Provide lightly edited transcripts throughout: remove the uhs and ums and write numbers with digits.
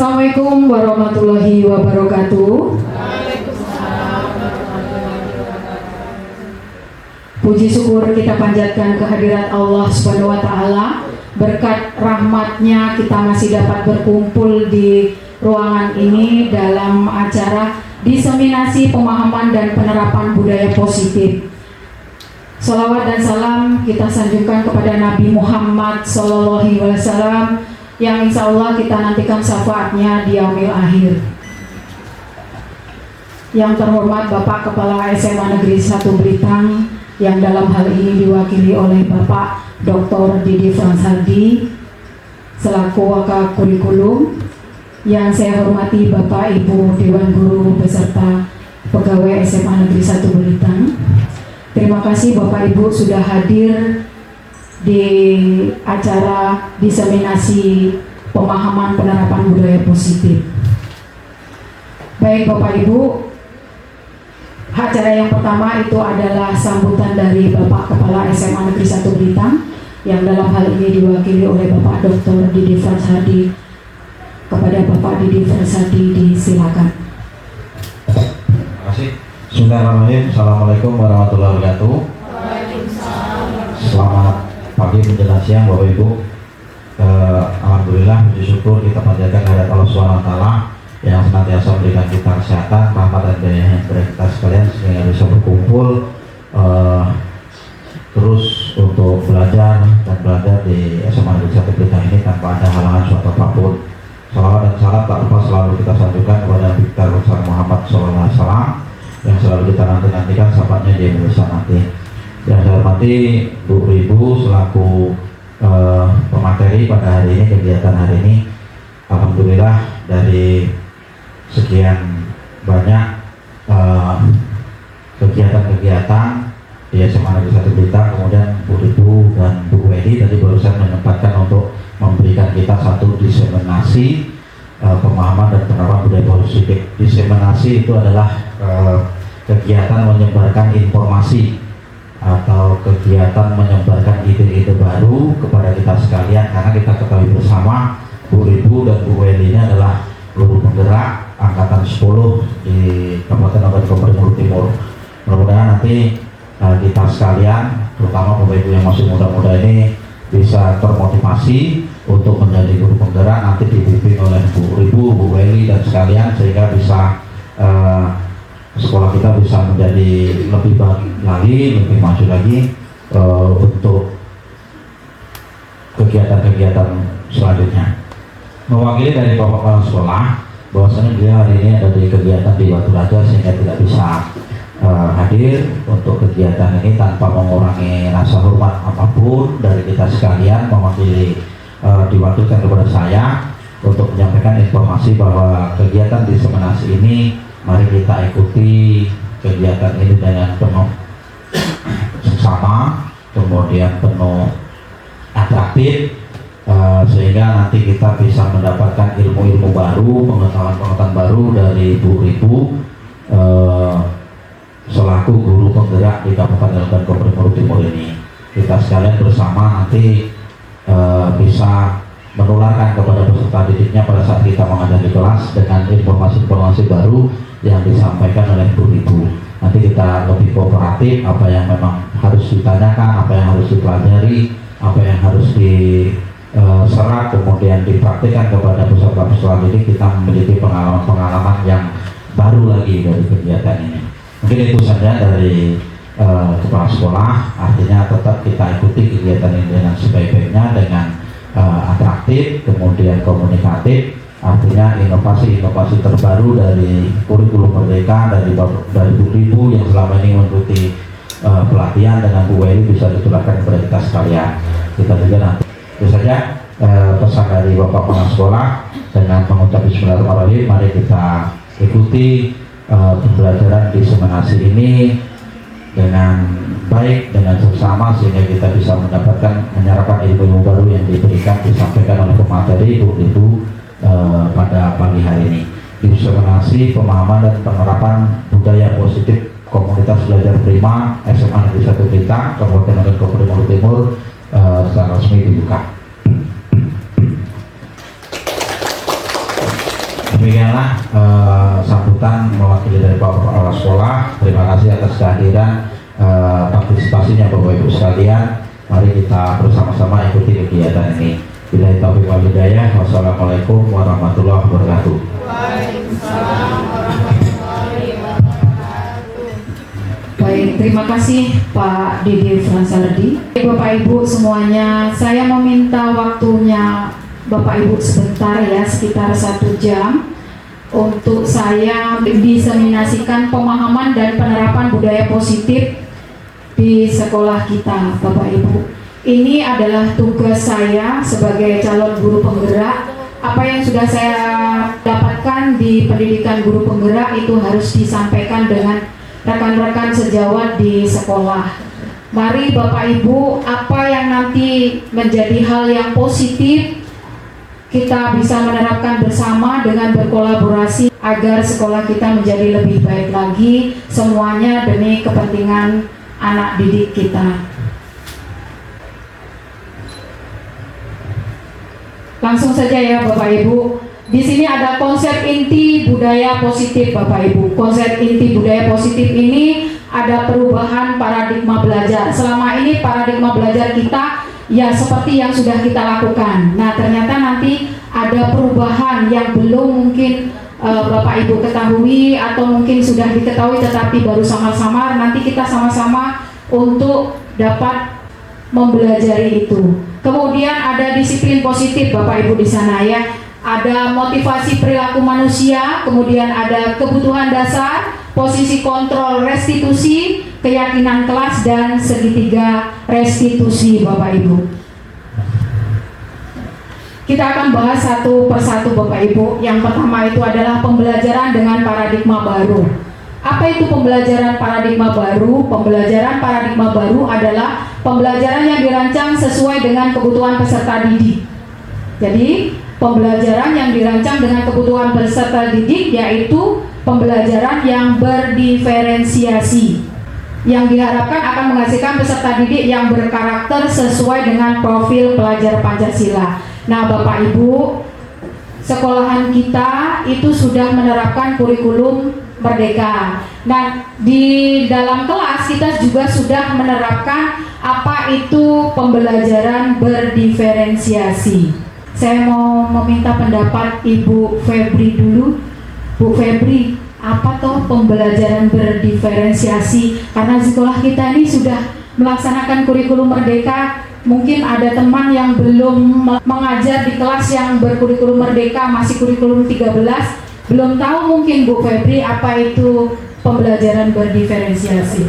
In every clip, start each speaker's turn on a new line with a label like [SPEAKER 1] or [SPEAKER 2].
[SPEAKER 1] Assalamualaikum warahmatullahi wabarakatuh. Puji syukur kita panjatkan kehadirat Allah Subhanahu wa Ta'ala. Berkat rahmatnya kita masih dapat berkumpul di ruangan ini dalam acara diseminasi pemahaman dan penerapan budaya positif. Salawat dan salam kita sanjungkan kepada Nabi Muhammad SAW yang insya Allah kita nantikan syafaatnya di yaumil akhir. Yang terhormat Bapak Kepala SMA Negeri 1 Belitang, yang dalam hal ini diwakili oleh Bapak Dr. Didi Fransardi selaku Wakil Kurikulum, yang saya hormati Bapak Ibu Dewan Guru beserta pegawai SMA Negeri 1 Belitang. Terima kasih Bapak Ibu sudah hadir di acara diseminasi pemahaman penerapan budaya positif. Baik Bapak Ibu, acara yang pertama itu adalah sambutan dari Bapak Kepala SMA Negeri 1 Belitang, yang dalam hal ini diwakili oleh Bapak Dr. Didi Fransardi. Kepada Bapak Didi Fransardi disilakan.
[SPEAKER 2] Terima kasih. Bismillahirrahmanirrahim. Assalamualaikum warahmatullahi wabarakatuh. Selamat pagi menjelang siang Bapak Ibu. Alhamdulillah, puji syukur kita panjatkan kehadirat Allah Subhanahu wa Ta'ala yang senantiasa memberikan kita kesehatan, rahmat dan daya kepada kita sekalian sehingga bisa berkumpul terus untuk belajar di SMA Negeri 1 Belitang ini tanpa ada halangan suatu apapun. Salawat dan salam tak lupa selalu kita sanjungkan kepada Nabi kita Muhammad SAW yang selalu kita nantikan sahabatnya di Indonesia nanti. Yang saya hormati Bu Ibu selaku pemateri pada hari ini, kegiatan hari ini. Alhamdulillah dari sekian banyak kegiatan-kegiatan di SMA Negeri 1 Belitang, kemudian Bu Ibu dan Bu Wedi tadi barusan menyempatkan untuk memberikan kita satu diseminasi pemahaman dan penerapan budaya positif. Diseminasi itu adalah kegiatan menyebarkan informasi atau kegiatan menyebarkan ide-ide baru kepada kita sekalian, karena kita ketahui bersama Bu Ibu dan Bu Wedi ini adalah guru penggerak angkatan 10 di Kabupaten Ogan Komering Timur. Mudah-mudahan nanti kita sekalian, terutama Bapak Ibu yang masih muda-muda ini, bisa termotivasi untuk menjadi guru penggerak, nanti dibimbing oleh Bu Ibu, Bu Wedi dan sekalian, sehingga bisa sekolah kita bisa menjadi lebih baik lagi, lebih maju lagi untuk kegiatan-kegiatan selanjutnya. Mewakili dari Bapak Kepala Sekolah, bahwasanya beliau hari ini ada di kegiatan di Batu Raja sehingga tidak bisa hadir untuk kegiatan ini, tanpa mengurangi rasa hormat apapun dari kita sekalian. Mewakili diwakilkan kepada saya untuk menyampaikan informasi bahwa kegiatan diseminasi ini, mari kita ikuti kegiatan ini dengan penuh seksama, kemudian penuh atraktif, sehingga nanti kita bisa mendapatkan ilmu-ilmu baru, pengetahuan-pengetahuan baru dari Bu Ibu selaku guru penggerak di Kabupaten Ogan Komering Timur ini. Kita sekalian bersama nanti bisa menularkan kepada peserta didiknya pada saat kita mengajar di kelas dengan informasi-informasi baru yang disampaikan oleh Bu Ibu. Nanti kita lebih kooperatif, apa yang memang harus ditanyakan, apa yang harus dipelajari, apa yang harus diserap, kemudian dipraktikkan kepada peserta-peserta didik. Kita memiliki pengalaman-pengalaman yang baru lagi dari kegiatan ini. Mungkin itu saja dari kepala sekolah. Artinya tetap kita ikuti kegiatan ini dengan sebaik-baiknya, dengan atraktif, kemudian komunikatif. Artinya inovasi-inovasi terbaru dari kurikulum merdeka dari Bu Ibu yang selama ini mengikuti pelatihan dengan Bu Wedi bisa ditularkan kepada kita sekalian. Kita juga nanti itu saja pesan dari Bapak Kepala Sekolah. Dengan mengucap Bismillahirrahmanirrahim, mari kita ikuti pembelajaran diseminasi ini dengan baik, dengan seksama, sehingga kita bisa mendapatkan menyerapkan ilmu baru yang diberikan, disampaikan oleh pemateri Bu Ibu pada pagi hari ini. Diseminasi pemahaman dan penerapan budaya positif komunitas belajar prima SMA Negeri 1 Belitang Kabupaten Ogan Komering Timur secara resmi dibuka. Demikianlah sambutan mewakili dari Bapak Kepala Sekolah. Terima kasih atas kehadiran partisipasinya Bapak Ibu sekalian. Mari kita bersama-sama ikuti kegiatan ini. Billahi taufiq wal hidayah. Wassalamualaikum warahmatullahi wabarakatuh.
[SPEAKER 1] Waalaikumsalam warahmatullahi wabarakatuh. Baik, terima kasih Pak Didi Fransardi. Bapak Ibu semuanya, saya meminta waktunya Bapak Ibu sebentar ya, sekitar 1 jam untuk saya diseminasikan pemahaman dan penerapan budaya positif di sekolah kita, Bapak Ibu. Ini adalah tugas saya sebagai calon guru penggerak. Apa yang sudah saya dapatkan di pendidikan guru penggerak itu harus disampaikan dengan rekan-rekan sejawat di sekolah. Mari Bapak Ibu, apa yang nanti menjadi hal yang positif kita bisa menerapkan bersama dengan berkolaborasi agar sekolah kita menjadi lebih baik lagi, semuanya demi kepentingan anak didik kita. Langsung saja ya Bapak Ibu. Di sini ada konsep inti budaya positif Bapak Ibu. Konsep inti budaya positif ini ada perubahan paradigma belajar. Selama ini paradigma belajar kita ya seperti yang sudah kita lakukan. Nah, ternyata nanti ada perubahan yang belum mungkin Bapak Ibu ketahui atau mungkin sudah diketahui tetapi baru samar-samar. Nanti kita sama-sama untuk dapat mempelajari itu. Kemudian ada disiplin positif Bapak Ibu di sana ya. Ada motivasi perilaku manusia, kemudian ada kebutuhan dasar, posisi kontrol restitusi, keyakinan kelas, dan segitiga restitusi Bapak Ibu. Kita akan bahas satu persatu Bapak Ibu. Yang pertama itu adalah pembelajaran dengan paradigma baru. Apa itu pembelajaran paradigma baru? Pembelajaran paradigma baru adalah pembelajaran yang dirancang sesuai dengan kebutuhan peserta didik. Jadi, pembelajaran yang dirancang dengan kebutuhan peserta didik yaitu pembelajaran yang berdiferensiasi, yang diharapkan akan menghasilkan peserta didik yang berkarakter sesuai dengan profil pelajar Pancasila. Nah, Bapak Ibu, sekolahan kita itu sudah menerapkan kurikulum Merdeka. Nah, di dalam kelas kita juga sudah menerapkan apa itu pembelajaran berdiferensiasi. Saya mau meminta pendapat Ibu Febri dulu. Bu Febri, apa toh pembelajaran berdiferensiasi? Karena sekolah kita ini sudah melaksanakan kurikulum Merdeka. Mungkin ada teman yang belum mengajar di kelas yang berkurikulum Merdeka, masih kurikulum 13. Belum tahu mungkin Bu Febri apa itu pembelajaran berdiferensiasi.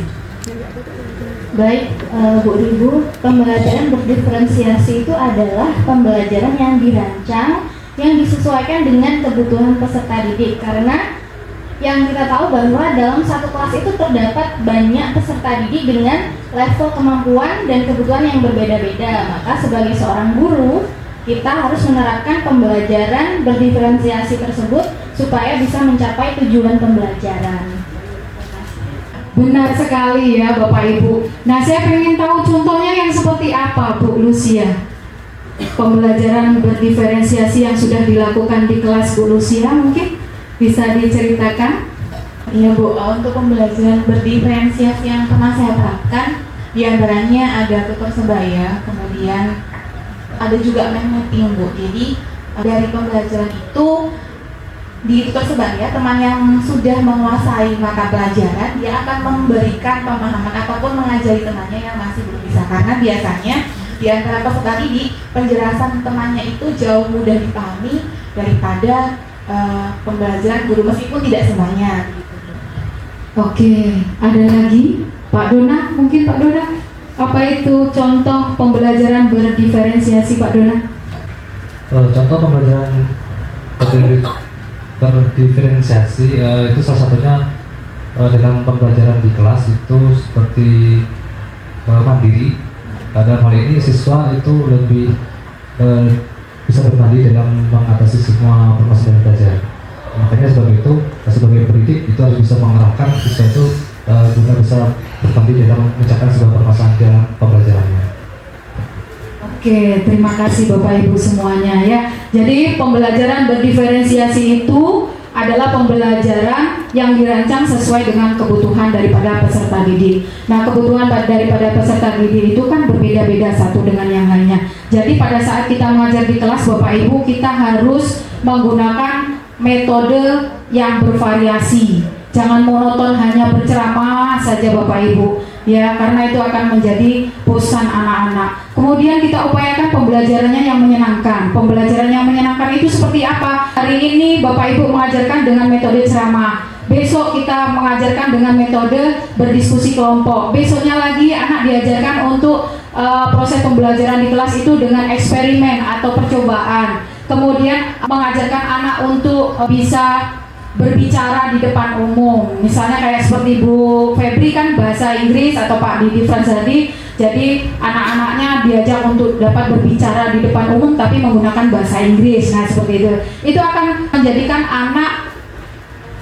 [SPEAKER 3] Baik, Bu Ibu, pembelajaran berdiferensiasi itu adalah pembelajaran yang dirancang, yang disesuaikan dengan kebutuhan peserta didik. Karena yang kita tahu bahwa dalam satu kelas itu terdapat banyak peserta didik dengan level kemampuan dan kebutuhan yang berbeda-beda. Maka sebagai seorang guru, kita harus menerapkan pembelajaran berdiferensiasi tersebut supaya bisa mencapai tujuan pembelajaran.
[SPEAKER 1] Benar sekali ya Bapak Ibu. Nah, saya ingin tahu contohnya yang seperti apa Bu Lucia. Pembelajaran berdiferensiasi yang sudah dilakukan di kelas Bu Lucia mungkin bisa diceritakan?
[SPEAKER 4] Iya Bu, untuk pembelajaran berdiferensiasi yang pernah saya terapkan diantaranya ada tutor sebaya, kemudian ada juga mapping Bu. Jadi dari pembelajaran itu di tutor sebaya, teman yang sudah menguasai mata pelajaran dia akan memberikan pemahaman ataupun mengajari temannya yang masih belum bisa, karena biasanya di antara peserta didik penjelasan temannya itu jauh mudah dipahami daripada pembelajaran guru, meskipun tidak semuanya.
[SPEAKER 1] Oke, ada lagi Pak Dona, mungkin Pak Dona, apa itu contoh pembelajaran berdiferensiasi Pak Dona?
[SPEAKER 5] Contoh pembelajaran berdiferensiasi itu salah satunya dalam pembelajaran di kelas itu seperti mandiri. Dalam hal ini siswa itu lebih bisa bermandiri dalam mengatasi semua permasalahan belajar. Makanya sebagai itu, sebagai pendidik itu harus bisa mengarahkan siswa itu guna bisa bermandiri dalam mencapai sebuah permasalahan dalam pembelajarannya.
[SPEAKER 1] Oke, terima kasih Bapak Ibu semuanya ya. Jadi pembelajaran berdiferensiasi itu adalah pembelajaran yang dirancang sesuai dengan kebutuhan daripada peserta didik. Nah, kebutuhan daripada peserta didik itu kan berbeda-beda satu dengan yang lainnya. Jadi pada saat kita mengajar di kelas Bapak Ibu, kita harus menggunakan metode yang bervariasi. Jangan monoton hanya berceramah saja Bapak Ibu, ya, karena itu akan menjadi bosan anak-anak. Kemudian kita upayakan pembelajarannya yang menyenangkan. Pembelajaran yang menyenangkan itu seperti apa? Hari ini Bapak Ibu mengajarkan dengan metode ceramah. Besok kita mengajarkan dengan metode berdiskusi kelompok. Besoknya lagi anak diajarkan untuk proses pembelajaran di kelas itu dengan eksperimen atau percobaan. Kemudian mengajarkan anak untuk bisa berbicara di depan umum, misalnya kayak seperti Bu Febri kan bahasa Inggris, atau Pak Didi Franzadi, jadi anak-anaknya diajak untuk dapat berbicara di depan umum tapi menggunakan bahasa Inggris. Nah seperti itu akan menjadikan anak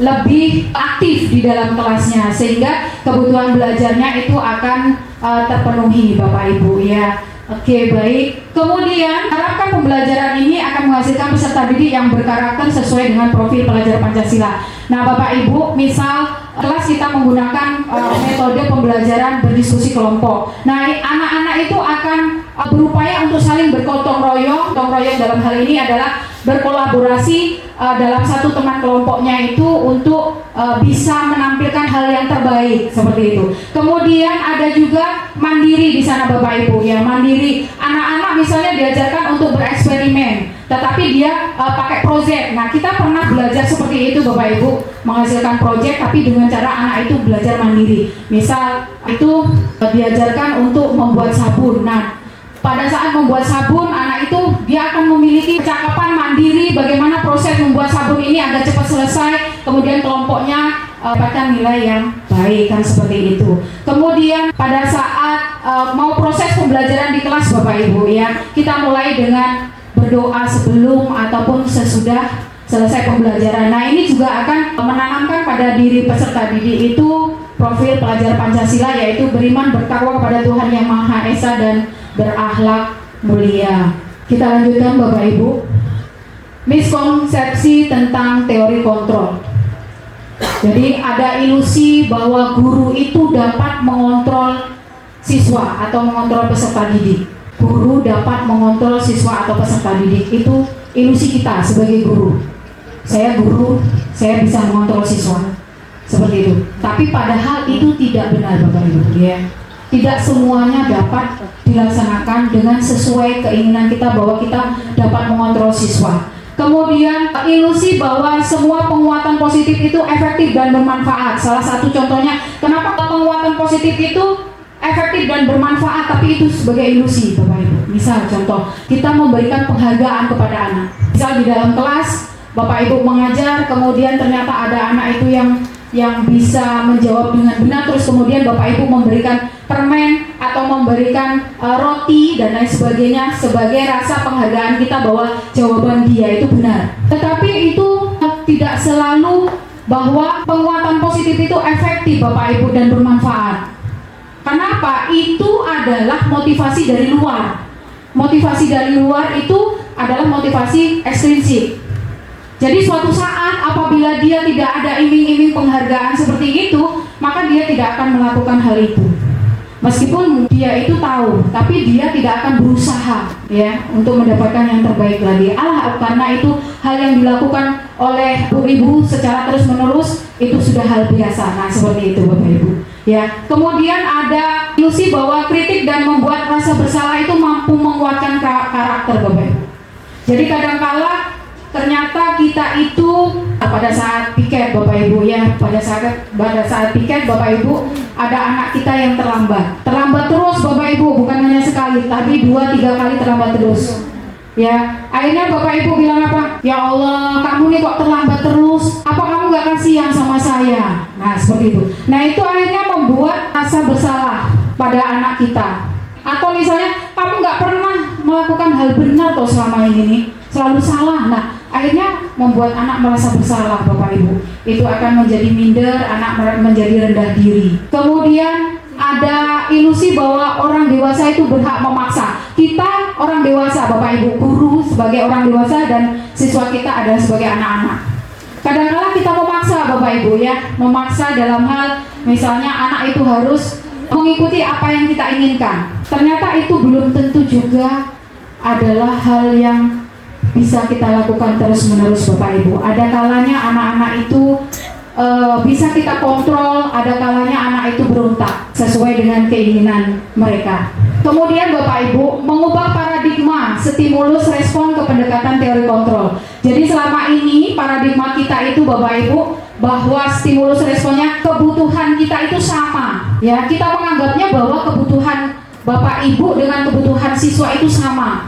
[SPEAKER 1] lebih aktif di dalam kelasnya, sehingga kebutuhan belajarnya itu akan terpenuhi Bapak Ibu ya. Oke, baik. Kemudian harapkan pembelajaran ini akan menghasilkan peserta didik yang berkarakter sesuai dengan profil pelajar Pancasila. Nah, Bapak Ibu, misal kelas kita menggunakan metode pembelajaran berdiskusi kelompok. Nah, anak-anak itu akan berupaya untuk saling bergotong royong. Gotong royong dalam hal ini adalah berkolaborasi dalam satu teman kelompoknya itu untuk bisa menampilkan hal yang terbaik seperti itu. Kemudian ada juga mandiri di sana Bapak Ibu ya, mandiri. Anak-anak misalnya diajarkan untuk bereksperimen, tetapi dia pakai proyek. Nah, kita pernah belajar seperti itu Bapak Ibu, menghasilkan proyek tapi dengan cara anak itu belajar mandiri. Misal itu diajarkan untuk membuat sabun. Nah, pada saat membuat sabun, anak itu dia akan memiliki kecakapan mandiri bagaimana proses membuat sabun ini agar cepat selesai, kemudian kelompoknya dapatkan nilai yang baik, kan seperti itu. Kemudian pada saat mau proses pembelajaran di kelas Bapak Ibu ya, kita mulai dengan berdoa sebelum ataupun sesudah selesai pembelajaran. Nah, ini juga akan menanamkan pada diri peserta didik itu profil pelajar Pancasila, yaitu beriman, bertakwa kepada Tuhan Yang Maha Esa dan berakhlak mulia. Kita lanjutkan Bapak Ibu. Miskonsepsi tentang teori kontrol. Jadi ada ilusi bahwa guru itu dapat mengontrol siswa atau mengontrol peserta didik. Guru dapat mengontrol siswa atau peserta didik, itu ilusi kita sebagai guru. Saya guru, saya bisa mengontrol siswa. Seperti itu. Tapi padahal itu tidak benar Bapak Ibu ya. Tidak semuanya dapat dilaksanakan dengan sesuai keinginan kita bahwa kita dapat mengontrol siswa. Kemudian ilusi bahwa semua penguatan positif itu efektif dan bermanfaat. Salah satu contohnya, kenapa penguatan positif itu efektif dan bermanfaat, tapi itu sebagai ilusi Bapak Ibu. Misal contoh, kita memberikan penghargaan kepada anak. Misal di dalam kelas Bapak Ibu mengajar, kemudian ternyata ada anak itu yang bisa menjawab dengan benar, terus kemudian Bapak Ibu memberikan permen atau memberikan roti dan lain sebagainya sebagai rasa penghargaan kita bahwa jawaban dia itu benar. Tetapi itu tidak selalu bahwa penguatan positif itu efektif Bapak Ibu dan bermanfaat. Kenapa? Itu adalah motivasi dari luar. Motivasi dari luar itu adalah motivasi ekstrinsik. Jadi suatu saat apabila dia tidak ada iming-iming penghargaan seperti itu, maka dia tidak akan melakukan hal itu. Meskipun dia itu tahu, tapi dia tidak akan berusaha ya untuk mendapatkan yang terbaik lagi. Karena itu hal yang dilakukan oleh ibu secara terus-menerus itu sudah hal biasa. Nah, seperti itu Bapak Ibu. Ya. Kemudian ada ilusi bahwa kritik dan membuat rasa bersalah itu mampu menguatkan karakter Bapak Ibu. Jadi kadangkala ternyata kita itu pada saat piket Bapak Ibu ya, pada saat piket Bapak Ibu ada anak kita yang terlambat terus Bapak Ibu, bukan hanya sekali tapi 2-3 kali terlambat terus ya. Akhirnya Bapak Ibu bilang apa? Ya Allah, kamu nih kok terlambat terus, apa kamu gak kasihan sama saya? Nah seperti itu. Nah itu akhirnya membuat rasa bersalah pada anak kita. Atau misalnya kamu gak pernah melakukan hal benar toh selama ini, selalu salah. Nah akhirnya membuat anak merasa bersalah Bapak Ibu. Itu akan menjadi minder, anak menjadi rendah diri. Kemudian ada ilusi bahwa orang dewasa itu berhak memaksa. Kita orang dewasa, Bapak Ibu, guru sebagai orang dewasa dan siswa kita adalah sebagai anak-anak. Kadang-kala kita memaksa Bapak Ibu ya, memaksa dalam hal misalnya anak itu harus mengikuti apa yang kita inginkan. Ternyata itu belum tentu juga adalah hal yang bisa kita lakukan terus-menerus Bapak Ibu. Ada kalanya anak-anak itu bisa kita kontrol, ada kalanya anak itu berontak sesuai dengan keinginan mereka. Kemudian Bapak Ibu mengubah paradigma stimulus respon ke pendekatan teori kontrol. Jadi selama ini paradigma kita itu Bapak Ibu bahwa stimulus responnya kebutuhan kita itu sama. Ya, kita menganggapnya bahwa kebutuhan Bapak Ibu dengan kebutuhan siswa itu sama.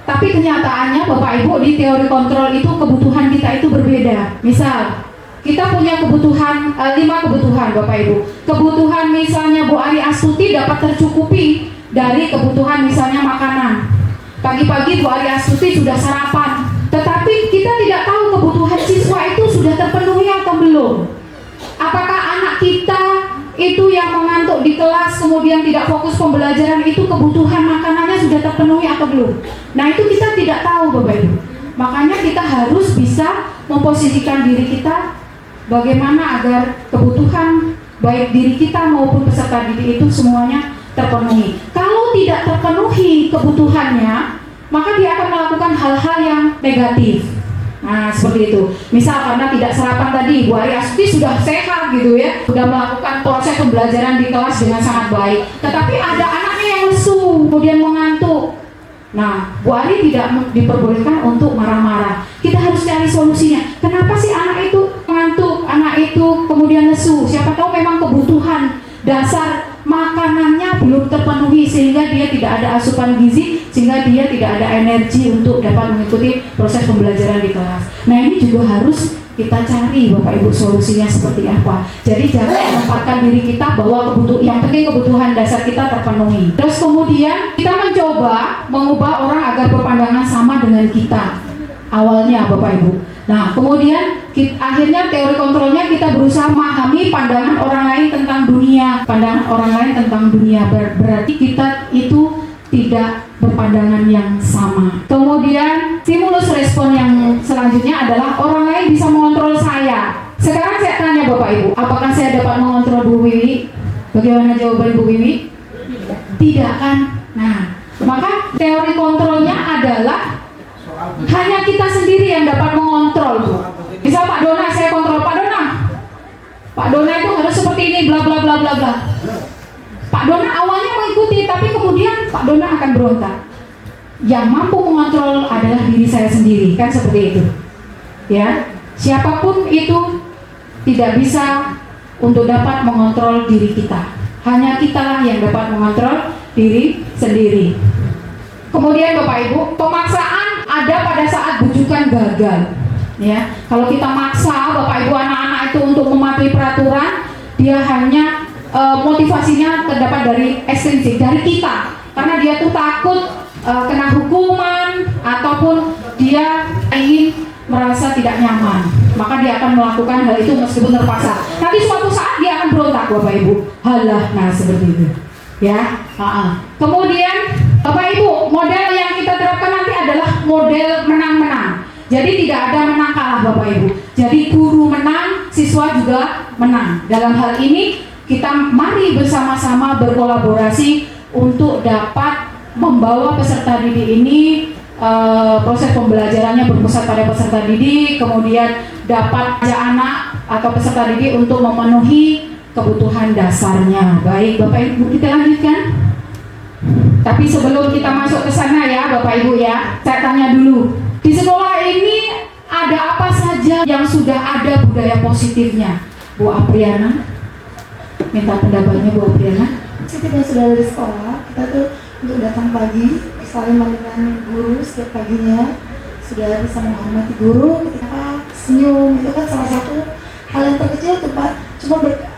[SPEAKER 1] Tapi kenyataannya Bapak Ibu di teori kontrol itu kebutuhan kita itu berbeda. Misal kita punya kebutuhan 5 kebutuhan Bapak Ibu. Kebutuhan misalnya Bu Ari Astuti dapat tercukupi dari kebutuhan misalnya makanan. Pagi-pagi Bu Ari Astuti sudah sarapan. Tetapi kita tidak tahu kebutuhan siswa itu sudah terpenuhi atau belum. Apakah anak kita itu yang mengantuk di kelas kemudian tidak fokus pembelajaran itu kebutuhan makanannya sudah terpenuhi atau belum? Nah itu kita tidak tahu Bapak Ibu. Makanya kita harus bisa memposisikan diri kita bagaimana agar kebutuhan baik diri kita maupun peserta didik itu semuanya terpenuhi. Kalau tidak terpenuhi kebutuhannya, maka dia akan melakukan hal-hal yang negatif. Nah seperti itu. Misal karena tidak sarapan tadi, Bu Ari Astuti sudah sehat gitu ya, sudah melakukan proses pembelajaran di kelas dengan sangat baik. Tetapi ada anaknya yang lesu, kemudian mengantuk. Nah, Bu Ari tidak diperbolehkan untuk marah-marah. Kita harus cari solusinya. Kenapa sih anak itu mengantuk, anak itu kemudian lesu? Siapa tahu memang kebutuhan dasar makanannya belum terpenuhi sehingga dia tidak ada asupan gizi, sehingga dia tidak ada energi untuk dapat mengikuti proses pembelajaran di kelas. Nah, ini juga harus kita cari Bapak Ibu solusinya seperti apa. Jadi jangan menempatkan diri kita bahwa yang penting kebutuhan dasar kita terpenuhi. Terus kemudian kita mencoba mengubah orang agar berpandangan sama dengan kita. Awalnya Bapak Ibu. Nah kemudian akhirnya teori kontrolnya kita berusaha memahami pandangan orang lain tentang dunia. Pandangan orang lain tentang dunia berarti kita itu tidak berpandangan yang sama. Kemudian stimulus respon yang selanjutnya adalah orang lain bisa mengontrol saya. Sekarang saya tanya Bapak Ibu, apakah saya dapat mengontrol Bu Wiwi? Bagaimana jawaban Bu Wiwi? Tidak kan? Nah, maka teori kontrolnya adalah hanya kita sendiri yang dapat mengontrol Bu. Misal Pak Dona, saya kontrol Pak Dona. Pak Dona itu harus seperti ini, bla bla bla bla bla. Pak Dona awalnya mengikuti, tapi kemudian Pak Dona akan berontak. Yang mampu mengontrol adalah diri saya sendiri, kan seperti itu. Ya, siapapun itu tidak bisa untuk dapat mengontrol diri kita. Hanya kitalah yang dapat mengontrol diri sendiri. Kemudian Bapak Ibu, pemaksaan ada pada saat bujukan gagal. Ya, kalau kita maksa Bapak Ibu anak-anak itu untuk mematuhi peraturan, dia hanya motivasinya terdapat dari ekstrinsik, dari kita, karena dia tuh takut kena hukuman ataupun dia ingin merasa tidak nyaman, maka dia akan melakukan hal itu meskipun terpaksa. Nanti suatu saat dia akan berontak Bapak Ibu. Halah, nah seperti itu ya. Kemudian Bapak Ibu, model yang kita terapkan nanti adalah model menang-menang. Jadi tidak ada menang kalah Bapak Ibu. Jadi guru menang, siswa juga menang. Dalam hal ini kita mari bersama-sama berkolaborasi untuk dapat membawa peserta didik ini proses pembelajarannya berpusat pada peserta didik, kemudian dapat anak atau peserta didik untuk memenuhi kebutuhan dasarnya. Baik Bapak Ibu, kita lanjutkan. Tapi sebelum kita masuk ke sana ya Bapak Ibu ya, saya tanya dulu, di sekolah ini ada apa saja yang sudah ada budaya positifnya? Bu Apriana, minta pendapatnya Bu Apriana.
[SPEAKER 6] Kita sudah dari sekolah, kita tuh untuk datang pagi, saling menemani guru setiap paginya, sudah bisa menghormati guru, ketika senyum, itu kan salah satu hal yang terkecil tuh Pak, cuma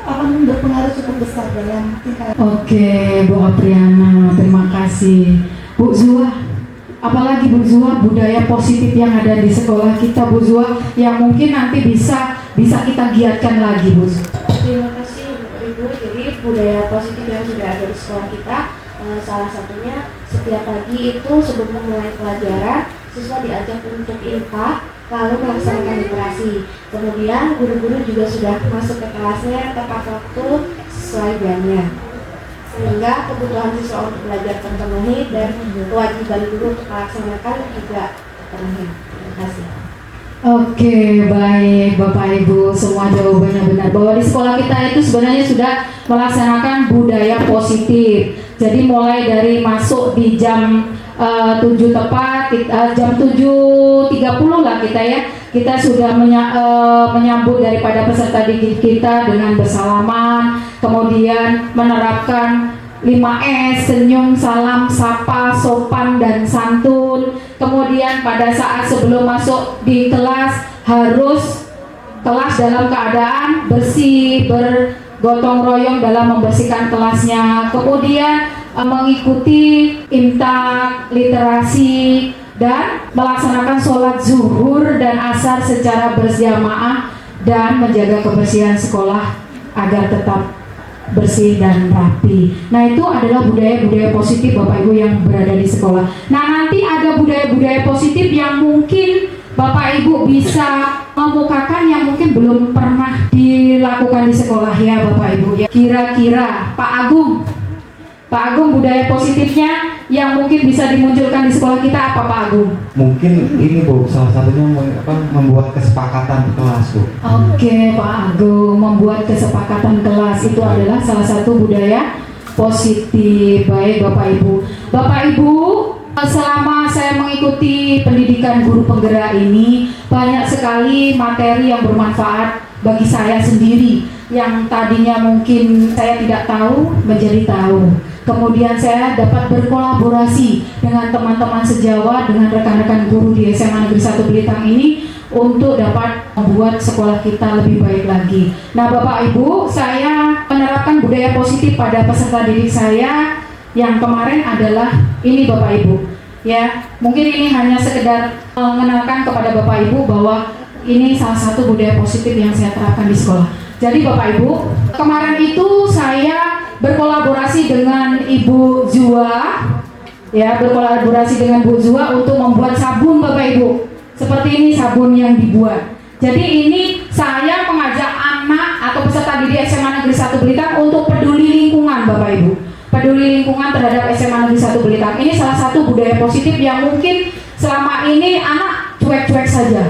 [SPEAKER 6] akan berpengaruh cukup besar dalam tingkat.
[SPEAKER 1] Oke, Bu Apriana, terima kasih. Bu Zua, apalagi Bu Zua budaya positif yang ada di sekolah kita Bu Zua yang mungkin nanti bisa kita giatkan lagi Bu.
[SPEAKER 3] Terima kasih Ibu. Jadi budaya positif yang sudah ada di sekolah kita Salah satunya setiap pagi itu sebelum memulai pelajaran, siswa diajak untuk infak lalu melaksanakan literasi. Kemudian guru-guru juga sudah masuk ke kelasnya tepat waktu sesuai jamnya, sehingga kebutuhan siswa untuk belajar terpenuhi dan kewajiban guru untuk melaksanakan juga terpenuhi. Terima kasih.
[SPEAKER 1] Oke, baik Bapak Ibu, semua jawabannya benar bahwa di sekolah kita itu sebenarnya sudah melaksanakan budaya positif. Jadi mulai dari masuk di jam 7 tepat, jam 7.30 lah kita ya, kita sudah menyambut daripada peserta didik kita dengan bersalaman, kemudian menerapkan 5S, senyum, salam, sapa, sopan, dan santun. Kemudian pada saat sebelum masuk di kelas harus kelas dalam keadaan bersih, bergotong royong dalam membersihkan kelasnya. Kemudian mengikuti imtak, literasi, dan melaksanakan sholat zuhur dan asar secara berjamaah dan menjaga kebersihan sekolah agar tetap bersih dan rapi. Nah, itu adalah budaya-budaya positif Bapak Ibu yang berada di sekolah. Nah, nanti ada budaya-budaya positif yang mungkin Bapak Ibu bisa mengemukakan yang mungkin belum pernah dilakukan di sekolah ya Bapak Ibu ya. Kira-kira Pak Agung budaya positifnya yang mungkin bisa dimunculkan di sekolah kita apa Pak Agung?
[SPEAKER 7] Mungkin ini Bu, salah satunya membuat kesepakatan di kelas Bu.
[SPEAKER 1] Oke Pak Agung, membuat kesepakatan kelas itu adalah salah satu budaya positif. Baik Bapak Ibu. Bapak Ibu, selama saya mengikuti pendidikan guru penggerak ini, banyak sekali materi yang bermanfaat bagi saya sendiri, yang tadinya mungkin saya tidak tahu menjadi tahu. Kemudian saya dapat berkolaborasi dengan teman-teman sejawat, dengan rekan-rekan guru di SMA Negeri 1 Belitang ini untuk dapat membuat sekolah kita lebih baik lagi. Nah Bapak Ibu, saya menerapkan budaya positif pada peserta didik saya yang kemarin adalah ini Bapak Ibu. Ya, mungkin ini hanya sekedar mengenalkan kepada Bapak Ibu bahwa ini salah satu budaya positif yang saya terapkan di sekolah. Jadi Bapak Ibu, kemarin itu saya berkolaborasi dengan Ibu Zua, ya berkolaborasi dengan Bu Zua untuk membuat sabun Bapak Ibu. Seperti ini sabun yang dibuat. Jadi ini saya mengajak anak atau peserta didik SMA Negeri 1 Belitang untuk peduli lingkungan Bapak Ibu. Peduli lingkungan terhadap SMA Negeri 1 Belitang. Ini salah satu budaya positif yang mungkin selama ini anak cuek-cuek saja.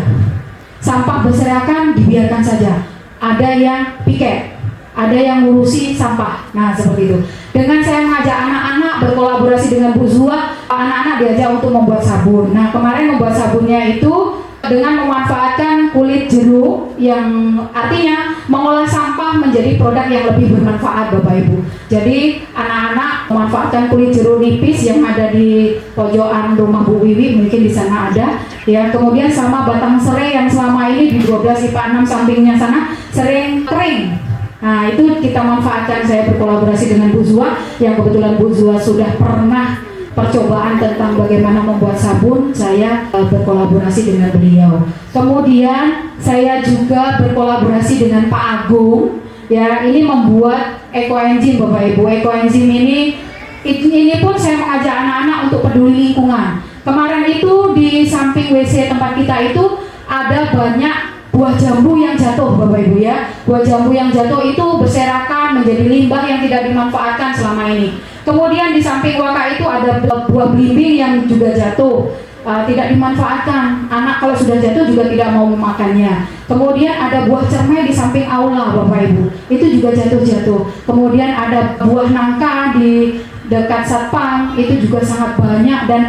[SPEAKER 1] Sampah berserakan dibiarkan saja. Ada yang piket, ada yang ngurusi sampah. Nah seperti itu. Dengan saya mengajak anak-anak berkolaborasi dengan Bu Zua, anak-anak diajak untuk membuat sabun. Nah kemarin membuat sabunnya itu dengan memanfaatkan kulit jeruk, yang artinya mengolah sampah menjadi produk yang lebih bermanfaat Bapak Ibu. Jadi anak-anak memanfaatkan kulit jeruk nipis yang ada di pojokan rumah Bu Wiwi, mungkin di sana ada ya. Kemudian sama batang serai yang selama ini di 12 IPA 6 sampingnya sana sering kering. Nah itu kita manfaatkan. Saya berkolaborasi dengan Bu Zua, yang kebetulan Bu Zua sudah pernah percobaan tentang bagaimana membuat sabun. Saya berkolaborasi dengan beliau. Kemudian saya juga berkolaborasi dengan Pak Agung, ya ini membuat ekoenzim Bapak Ibu. Ekoenzim ini pun saya mengajak anak-anak untuk peduli lingkungan. Kemarin itu di samping WC tempat kita itu ada banyak buah jambu yang jatuh Bapak Ibu ya. Buah jambu yang jatuh itu berserakan menjadi limbah yang tidak dimanfaatkan selama ini. Kemudian di samping waka itu ada buah belimbing yang juga jatuh, tidak dimanfaatkan. Anak kalau sudah jatuh juga tidak mau memakannya. Kemudian ada buah cermai di samping aula Bapak Ibu, itu juga jatuh-jatuh. Kemudian ada buah nangka di dekat satpam, itu juga sangat banyak. Dan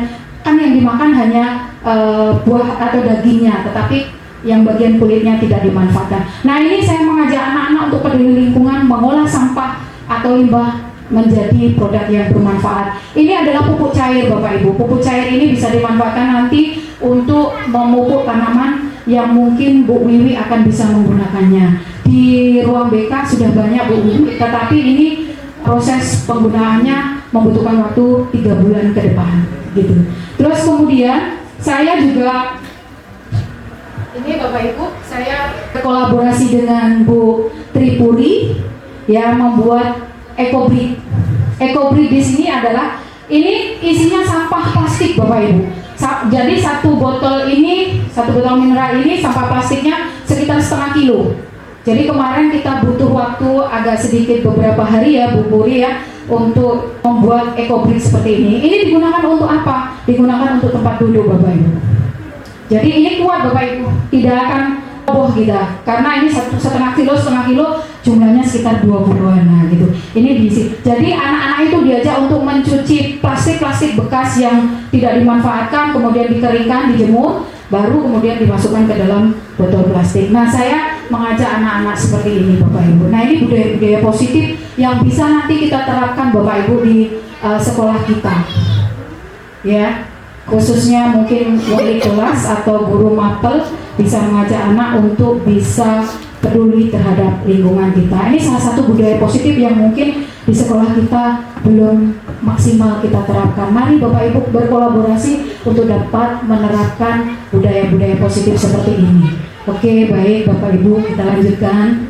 [SPEAKER 1] kan yang dimakan hanya buah atau dagingnya, tetapi yang bagian kulitnya tidak dimanfaatkan. Nah ini saya mengajak anak-anak untuk peduli lingkungan, mengolah sampah atau limbah menjadi produk yang bermanfaat. Ini adalah pupuk cair Bapak Ibu. Pupuk cair ini bisa dimanfaatkan nanti untuk memupuk tanaman yang mungkin Bu Wiwi akan bisa menggunakannya. Di ruang BK sudah banyak Bu Wiwi, tetapi ini proses penggunaannya membutuhkan waktu 3 bulan ke depan gitu. Terus kemudian saya juga ini Bapak Ibu, saya berkolaborasi dengan Bu Tripuri ya membuat ekobrik. Ekobrik di sini adalah ini isinya sampah plastik Bapak Ibu. Jadi satu botol mineral ini sampah plastiknya sekitar setengah kilo. Jadi kemarin kita butuh waktu agak sedikit beberapa hari ya Bu Puri ya untuk membuat ekobrik seperti ini. Ini digunakan untuk apa? Digunakan untuk tempat duduk Bapak Ibu. Jadi ini kuat Bapak Ibu, tidak akan roboh kita. Karena ini setengah kilo jumlahnya sekitar 20-an nah gitu. Ini diisi. Jadi anak-anak itu diajak untuk mencuci plastik bekas yang tidak dimanfaatkan, kemudian dikeringkan, dijemur, baru kemudian dimasukkan ke dalam botol plastik. Nah, saya mengajak anak-anak seperti ini Bapak Ibu. Nah, ini budaya-budaya positif yang bisa nanti kita terapkan Bapak Ibu di sekolah kita. Ya, khususnya mungkin wali kelas atau guru mapel bisa mengajak anak untuk bisa peduli terhadap lingkungan kita. Ini salah satu budaya positif yang mungkin di sekolah kita belum maksimal kita terapkan. Mari Bapak Ibu berkolaborasi untuk dapat menerapkan budaya-budaya positif seperti ini. Oke, baik Bapak Ibu, kita lanjutkan.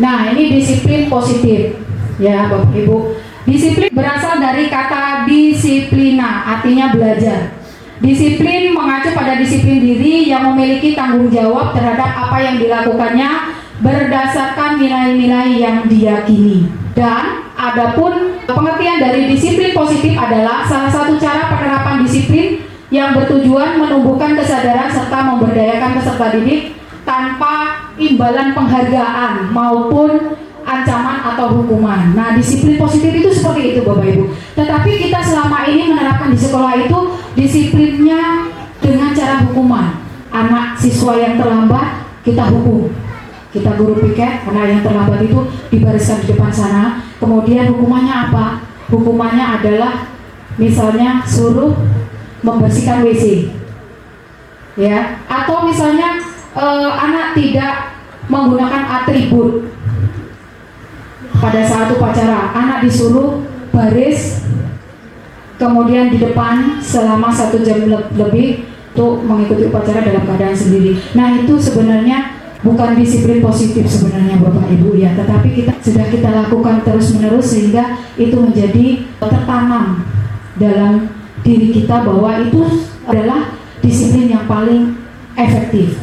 [SPEAKER 1] Nah, ini disiplin positif. Ya, Bapak Ibu. Disiplin berasal dari kata disiplina, artinya belajar. Disiplin mengacu pada disiplin diri yang memiliki tanggung jawab terhadap apa yang dilakukannya berdasarkan nilai-nilai yang diyakini. Dan adapun pengertian dari disiplin positif adalah salah satu cara penerapan disiplin yang bertujuan menumbuhkan kesadaran serta memberdayakan peserta didik tanpa imbalan penghargaan maupun ancaman atau hukuman. Nah, disiplin positif itu seperti itu Bapak Ibu. Tetapi kita selama ini menerapkan di sekolah itu disiplinnya dengan cara hukuman. Anak siswa yang terlambat kita hukum. Kita guru piket, anak yang terlambat itu dibariskan di depan sana. Kemudian hukumannya apa? Hukumannya adalah misalnya suruh membersihkan WC. Ya, atau misalnya anak tidak menggunakan atribut. Pada saat upacara, anak disuruh baris, kemudian di depan selama 1 jam lebih untuk mengikuti upacara dalam keadaan sendiri. Nah, itu sebenarnya bukan disiplin positif sebenarnya Bapak Ibu ya, tetapi sudah kita lakukan terus-menerus sehingga itu menjadi tertanam dalam diri kita bahwa itu adalah disiplin yang paling efektif.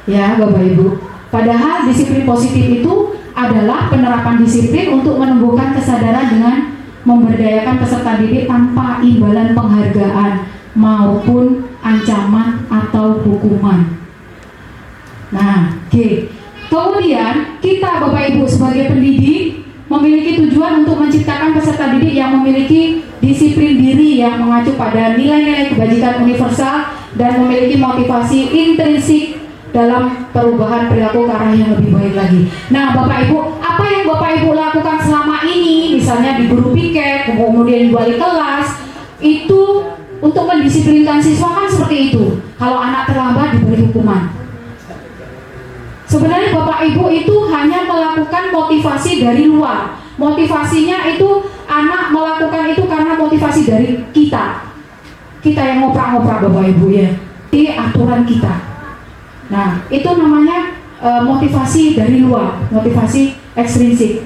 [SPEAKER 1] Ya, Bapak Ibu. Padahal disiplin positif itu adalah penerapan disiplin untuk menumbuhkan kesadaran dengan memberdayakan peserta didik tanpa imbalan penghargaan maupun ancaman atau hukuman. Nah, oke. Kemudian kita Bapak Ibu sebagai pendidik memiliki tujuan untuk menciptakan peserta didik yang memiliki disiplin diri yang mengacu pada nilai-nilai kebajikan universal dan memiliki motivasi intrinsik dalam perubahan perilaku ke arah yang lebih baik lagi. Nah, Bapak Ibu, apa yang Bapak Ibu lakukan selama ini, misalnya di guru piket, kemudian di wali kelas, itu untuk mendisiplinkan siswa kan seperti itu. Kalau anak terlambat diberi hukuman. Sebenarnya Bapak Ibu itu hanya melakukan motivasi dari luar. Motivasinya itu anak melakukan itu karena motivasi dari kita. Kita yang ngoprak-ngoprak Bapak Ibu ya. Ini aturan kita. Nah, itu namanya motivasi dari luar, motivasi ekstrinsik.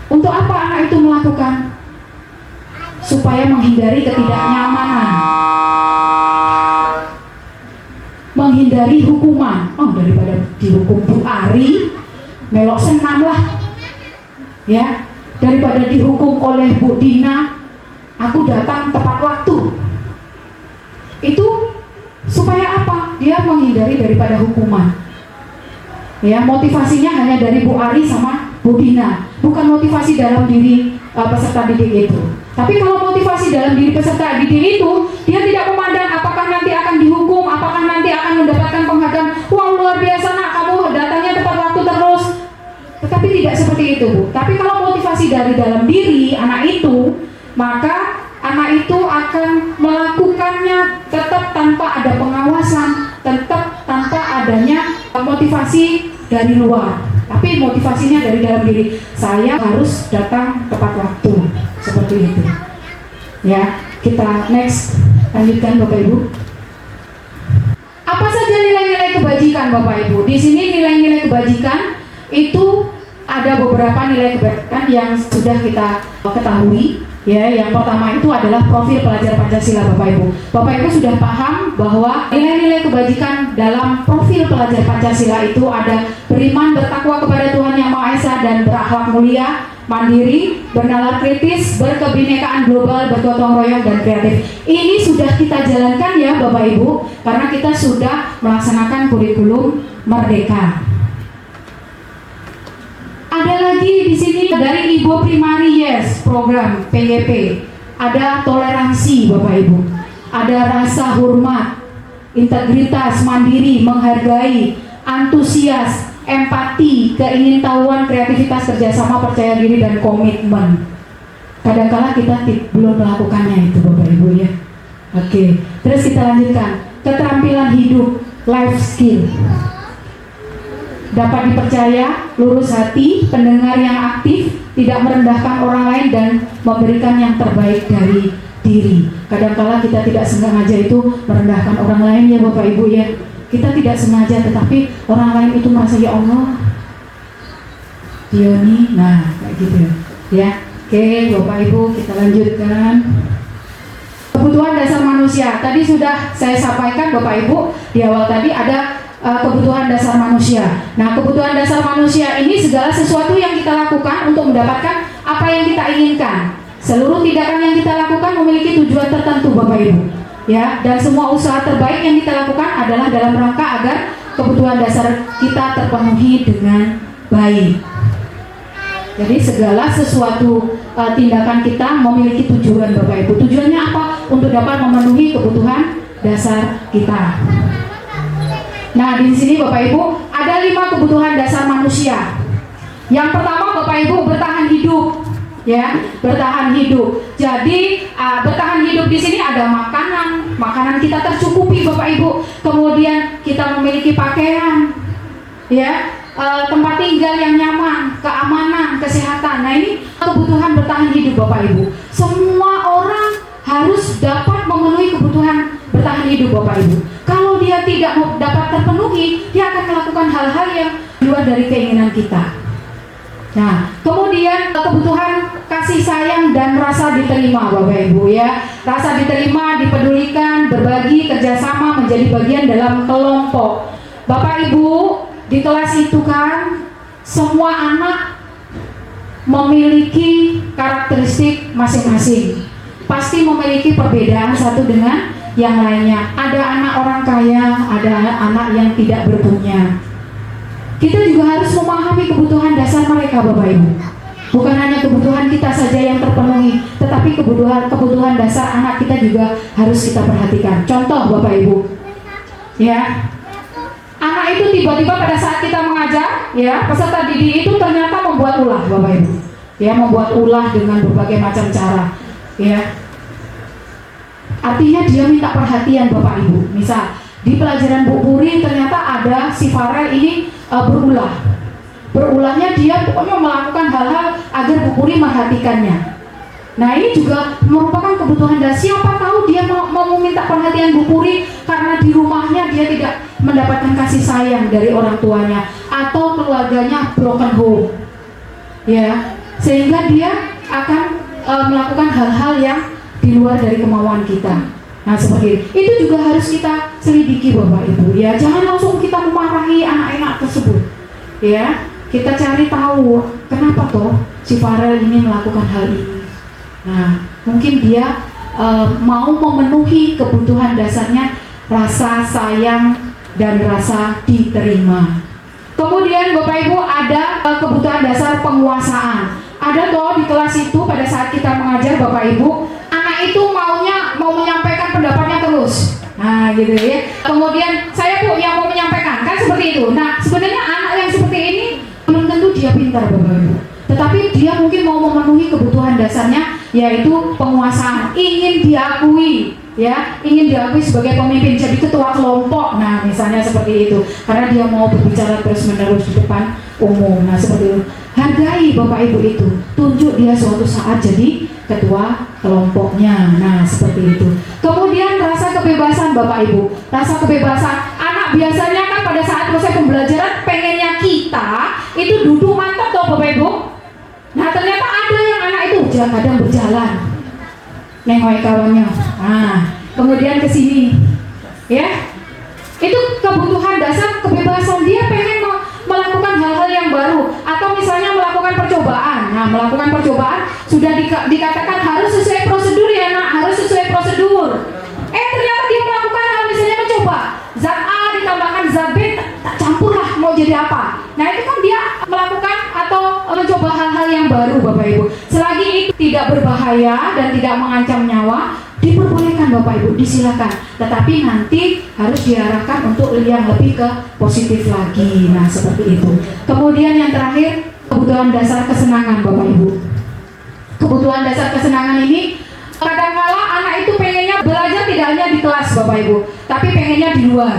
[SPEAKER 1] Untuk apa anak itu melakukan? Supaya menghindari ketidaknyamanan, menghindari hukuman. Oh, daripada dihukum Bu Ari, melok senam lah. Ya, daripada dihukum oleh Bu Dina, aku datang tepat waktu. Itu supaya apa? Dia menghindari daripada hukuman. Ya, motivasinya hanya dari Bu Ari sama Bu Dina, bukan motivasi dalam diri peserta didik itu. Tapi kalau motivasi dalam diri peserta didik itu, dia tidak memandang apakah nanti akan dihukum, apakah nanti akan mendapatkan penghargaan. Wah, luar biasa nak, kamu datangnya tepat waktu terus. Tetapi tidak seperti itu Bu. Tapi kalau motivasi dari dalam diri anak itu, maka anak itu akan melakukannya tetap tanpa ada pengawasan, tetap tanpa adanya motivasi dari luar. Tapi motivasinya dari dalam diri. Saya harus datang tepat waktu. Seperti itu. Ya, kita next lanjutkan Bapak Ibu. Apa saja nilai-nilai kebajikan Bapak Ibu? Di sini nilai-nilai kebajikan itu ada beberapa nilai kebajikan yang sudah kita ketahui. Ya, yang pertama itu adalah profil pelajar Pancasila, Bapak Ibu. Bapak Ibu sudah paham bahwa nilai-nilai kebajikan dalam profil pelajar Pancasila itu ada beriman, bertakwa kepada Tuhan Yang Maha Esa dan berakhlak mulia, mandiri, bernalar kritis, berkebinekaan global, bergotong royong dan kreatif. Ini sudah kita jalankan ya Bapak Ibu, karena kita sudah melaksanakan kurikulum Merdeka. Ada lagi di sini dari Ibu Primary Yes program PYP. Ada toleransi Bapak Ibu. Ada rasa hormat, integritas, mandiri, menghargai, antusias, empati, keingintahuan, kreativitas, kerjasama, percaya diri dan komitmen. Kadang-kala kita belum melakukannya itu Bapak Ibu ya. Oke, terus kita lanjutkan. Keterampilan hidup, life skill. Dapat dipercaya, lurus hati, pendengar yang aktif, tidak merendahkan orang lain dan memberikan yang terbaik dari diri. Kadang-kala kita tidak sengaja itu merendahkan orang lain ya Bapak Ibu ya. Kita tidak sengaja, tetapi orang lain itu merasa ya Allah, dia nih, nah kayak gitu ya. Oke Bapak Ibu, kita lanjutkan. Kebutuhan dasar manusia. Tadi sudah saya sampaikan Bapak Ibu di awal tadi ada kebutuhan dasar manusia. Nah, kebutuhan dasar manusia ini segala sesuatu yang kita lakukan untuk mendapatkan apa yang kita inginkan. Seluruh tindakan yang kita lakukan memiliki tujuan tertentu, Bapak Ibu. Ya, dan semua usaha terbaik yang kita lakukan adalah dalam rangka agar kebutuhan dasar kita terpenuhi dengan baik. Jadi segala sesuatu tindakan kita memiliki tujuan, Bapak Ibu. Tujuannya apa? Untuk dapat memenuhi kebutuhan dasar kita. Nah, di sini Bapak Ibu ada 5 kebutuhan dasar manusia. Yang pertama Bapak Ibu bertahan hidup, ya, bertahan hidup. Jadi bertahan hidup di sini ada makanan kita tercukupi Bapak Ibu. Kemudian kita memiliki pakaian, ya, tempat tinggal yang nyaman, keamanan, kesehatan. Nah, ini kebutuhan bertahan hidup Bapak Ibu. Semua orang harus dapat memenuhi kebutuhan bertahan hidup Bapak Ibu. Kalau dia tidak dapat terpenuhi, dia akan melakukan hal-hal yang luar dari keinginan kita. Nah, kemudian kebutuhan kasih sayang dan rasa diterima Bapak Ibu ya. Rasa diterima, dipedulikan, berbagi, kerjasama, menjadi bagian dalam kelompok. Bapak Ibu, di kelas itu kan semua anak memiliki karakteristik masing-masing. Pasti memiliki perbedaan satu dengan yang lainnya. Ada anak orang kaya, ada anak yang tidak berpunya. Kita juga harus memahami kebutuhan dasar mereka Bapak Ibu. Bukan hanya kebutuhan kita saja yang terpenuhi, tetapi kebutuhan dasar anak kita juga harus kita perhatikan. Contoh Bapak Ibu, ya, anak itu tiba-tiba pada saat kita mengajar, ya, peserta didik itu ternyata membuat ulah Bapak Ibu, ya, membuat ulah dengan berbagai macam cara, ya. Artinya dia minta perhatian Bapak Ibu. Misal di pelajaran Bu Puri ternyata ada si Farel ini berulahnya dia pokoknya melakukan hal-hal agar Bu Puri merhatikannya. Nah, ini juga merupakan kebutuhan dasar. Siapa tahu dia mau meminta perhatian Bu Puri karena di rumahnya dia tidak mendapatkan kasih sayang dari orang tuanya atau keluarganya broken home, ya, sehingga dia akan melakukan hal-hal yang di luar dari kemauan kita. Nah, seperti itu juga harus kita selidiki Bapak Ibu ya. Jangan langsung kita memarahi anak-anak tersebut, ya. Kita cari tahu kenapa toh si Farel ini melakukan hal ini. Nah, mungkin dia mau memenuhi kebutuhan dasarnya rasa sayang dan rasa diterima. Kemudian Bapak Ibu ada kebutuhan dasar penguasaan. Ada toh di kelas itu pada saat kita mengajar Bapak Ibu, anak itu mau menyampaikan pendapatnya terus. Nah, gitu ya. Kemudian saya Bu yang mau menyampaikan, kan seperti itu. Nah, sebenarnya anak yang seperti ini belum tentu dia pintar Bapak Ibu. Tetapi dia mungkin mau memenuhi kebutuhan dasarnya, yaitu penguasaan, ingin diakui, ya, ingin diakui sebagai pemimpin, jadi ketua kelompok. Nah, misalnya seperti itu, karena dia mau berbicara terus-menerus di depan umum. Nah, seperti itu. Hargai Bapak Ibu itu, tunjuk dia suatu saat jadi ketua kelompoknya. Nah, seperti itu. Kemudian rasa kebebasan Bapak Ibu, rasa kebebasan. Anak biasanya kan pada saat proses pembelajaran pengennya kita itu duduk mantap toh Bapak Ibu. Nah ternyata ada yang anak itu kadang berjalan nengok kawannya, kemudian ke sini, ya. Itu kebutuhan dasar kebebasan, dia pengen melakukan hal-hal yang baru, atau misalnya melakukan percobaan. Nah, melakukan percobaan sudah dikatakan harus sesuai prosedur ya nak, harus sesuai prosedur. Ternyata dia melakukan hal misalnya mencoba zat A ditambahkan zat B, tak campur lah mau jadi apa. Nah itu kan dia melakukan atau mencoba hal-hal yang baru Bapak Ibu. Selagi itu tidak berbahaya dan tidak mengancam nyawa, diperbolehkan Bapak Ibu, disilakan. Tetapi nanti harus diarahkan untuk yang lebih ke positif lagi. Nah seperti itu. Kemudian yang terakhir, kebutuhan dasar kesenangan Bapak Ibu. Kebutuhan dasar kesenangan ini kadang-kala anak itu pengennya belajar tidak hanya di kelas Bapak Ibu, tapi pengennya di luar.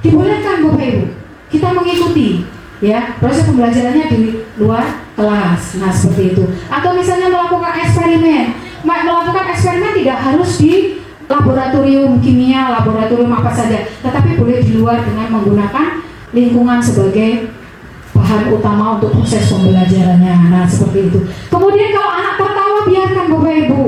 [SPEAKER 1] Dibolehkan Bapak Ibu, kita mengikuti ya proses pembelajarannya di luar kelas. Nah seperti itu. Atau misalnya melakukan eksperimen. Melakukan eksperimen tidak harus di laboratorium kimia, laboratorium apa saja, tetapi boleh di luar dengan menggunakan lingkungan sebagai bahan utama untuk proses pembelajarannya. Nah seperti itu. Kemudian kalau anak tertawa, biarkan Bapak Ibu,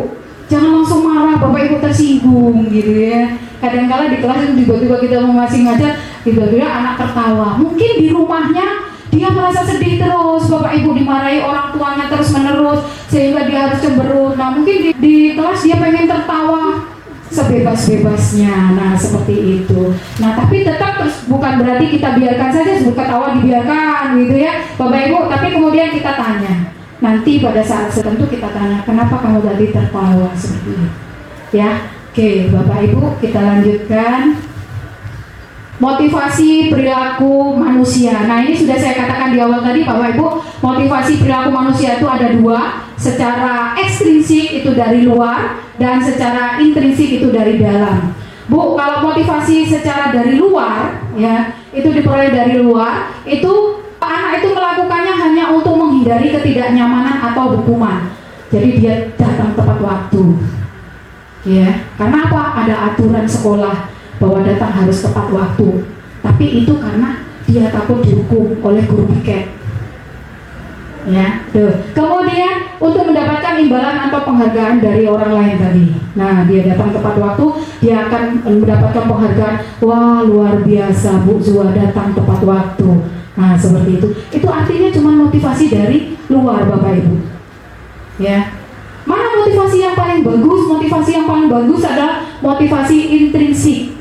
[SPEAKER 1] jangan langsung marah, Bapak Ibu tersinggung gitu ya. Kadang-kala di kelas itu tiba-tiba kita mau masih ngajar, tiba-tiba anak tertawa. Mungkin di rumahnya dia merasa sedih terus, Bapak Ibu dimarahi orang tuanya terus menerus sehingga dia harus cemberut. Nah mungkin di kelas dia pengen tertawa sebebas-bebasnya. Nah seperti itu. Nah tapi tetap terus bukan berarti kita biarkan saja, ketawa dibiarkan gitu ya Bapak Ibu. Tapi kemudian kita tanya, nanti pada saat tertentu kita tanya, kenapa kamu tadi tertawa seperti itu ya. Oke Bapak Ibu, kita lanjutkan. Motivasi perilaku manusia. Nah ini sudah saya katakan di awal tadi Bapak Ibu, motivasi perilaku manusia itu ada dua, secara ekstrinsik itu dari luar dan secara intrinsik itu dari dalam. Bu, kalau motivasi secara dari luar ya, itu diperoleh dari luar, itu anak itu melakukannya hanya untuk menghindari ketidaknyamanan atau hukuman. Jadi dia datang tepat waktu. Ya, karena apa? Ada aturan sekolah bahwa datang harus tepat waktu. Tapi itu karena dia takut dihukum oleh guru piket. Ya, tuh. Kemudian untuk mendapatkan imbalan atau penghargaan dari orang lain tadi. Nah, dia datang tepat waktu, dia akan mendapatkan penghargaan. Wah, luar biasa Bu Zua datang tepat waktu. Nah, seperti itu. Itu artinya cuma motivasi dari luar Bapak Ibu. Ya. Mana motivasi yang paling bagus? Motivasi yang paling bagus adalah motivasi intrinsik.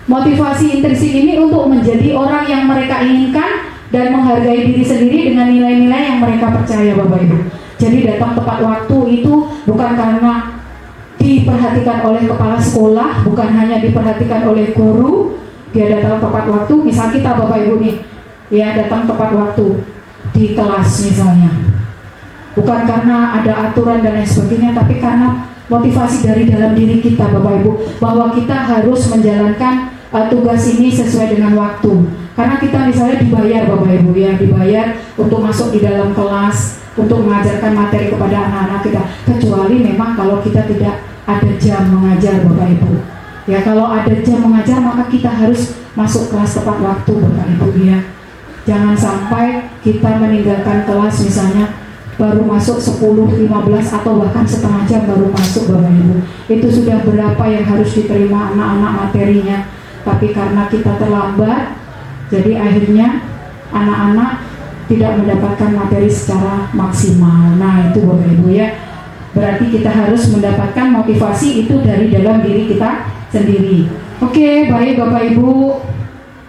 [SPEAKER 1] Motivasi intrinsik ini untuk menjadi orang yang mereka inginkan dan menghargai diri sendiri dengan nilai-nilai yang mereka percaya Bapak Ibu. Jadi datang tepat waktu itu bukan karena diperhatikan oleh kepala sekolah, bukan hanya diperhatikan oleh guru. Dia datang tepat waktu, misal kita Bapak Ibu nih, ya datang tepat waktu di kelas misalnya. Bukan karena ada aturan dan lain sebagainya, tapi karena motivasi dari dalam diri kita Bapak Ibu, bahwa kita harus menjalankan tugas ini sesuai dengan waktu. Karena kita misalnya dibayar Bapak Ibu ya, dibayar untuk masuk di dalam kelas, untuk mengajarkan materi kepada anak-anak kita. Kecuali memang kalau kita tidak ada jam mengajar Bapak Ibu. Ya kalau ada jam mengajar maka kita harus masuk kelas tepat waktu Bapak Ibu ya. Jangan sampai kita meninggalkan kelas misalnya baru masuk 10, 15 atau bahkan setengah jam baru masuk Bapak Ibu. Itu sudah berapa yang harus diterima anak-anak materinya. Tapi karena kita terlambat, jadi akhirnya anak-anak tidak mendapatkan materi secara maksimal. Nah itu Bapak Ibu ya. Berarti kita harus mendapatkan motivasi itu dari dalam diri kita sendiri. Oke, baik Bapak Ibu.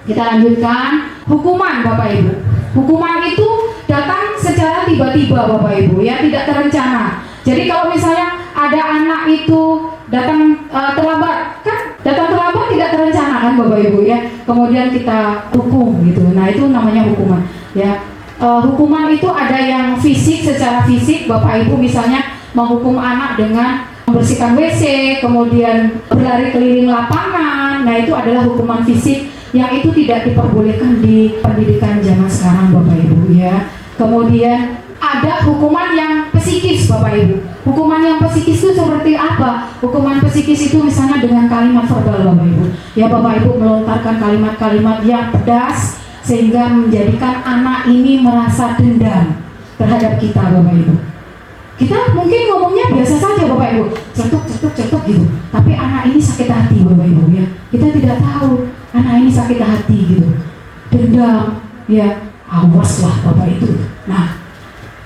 [SPEAKER 1] Kita lanjutkan. Hukuman Bapak Ibu. Hukuman itu datang secara tiba-tiba Bapak Ibu ya, tidak terencana. Jadi kalau misalnya ada anak itu datang terlambat, kan datang terlambat tidak terencana kan Bapak Ibu ya. Kemudian kita hukum gitu. Nah itu namanya hukuman ya. Hukuman itu ada yang fisik, secara fisik Bapak Ibu misalnya menghukum anak dengan membersihkan WC, kemudian berlari keliling lapangan. Nah itu adalah hukuman fisik yang itu tidak diperbolehkan di pendidikan zaman sekarang Bapak Ibu ya. Kemudian ada hukuman yang psikis Bapak Ibu. Hukuman yang psikis itu seperti apa? Hukuman psikis itu misalnya dengan kalimat verbal Bapak Ibu. Ya Bapak Ibu melontarkan kalimat-kalimat yang pedas sehingga menjadikan anak ini merasa dendam terhadap kita, Bapak Ibu. Kita mungkin ngomongnya biasa saja, Bapak Ibu, cetuk gitu, tapi anak ini sakit hati, Bapak Ibu, ya. Kita tidak tahu anak ini sakit hati gitu, dendam, ya. Awaslah Bapak itu. Nah,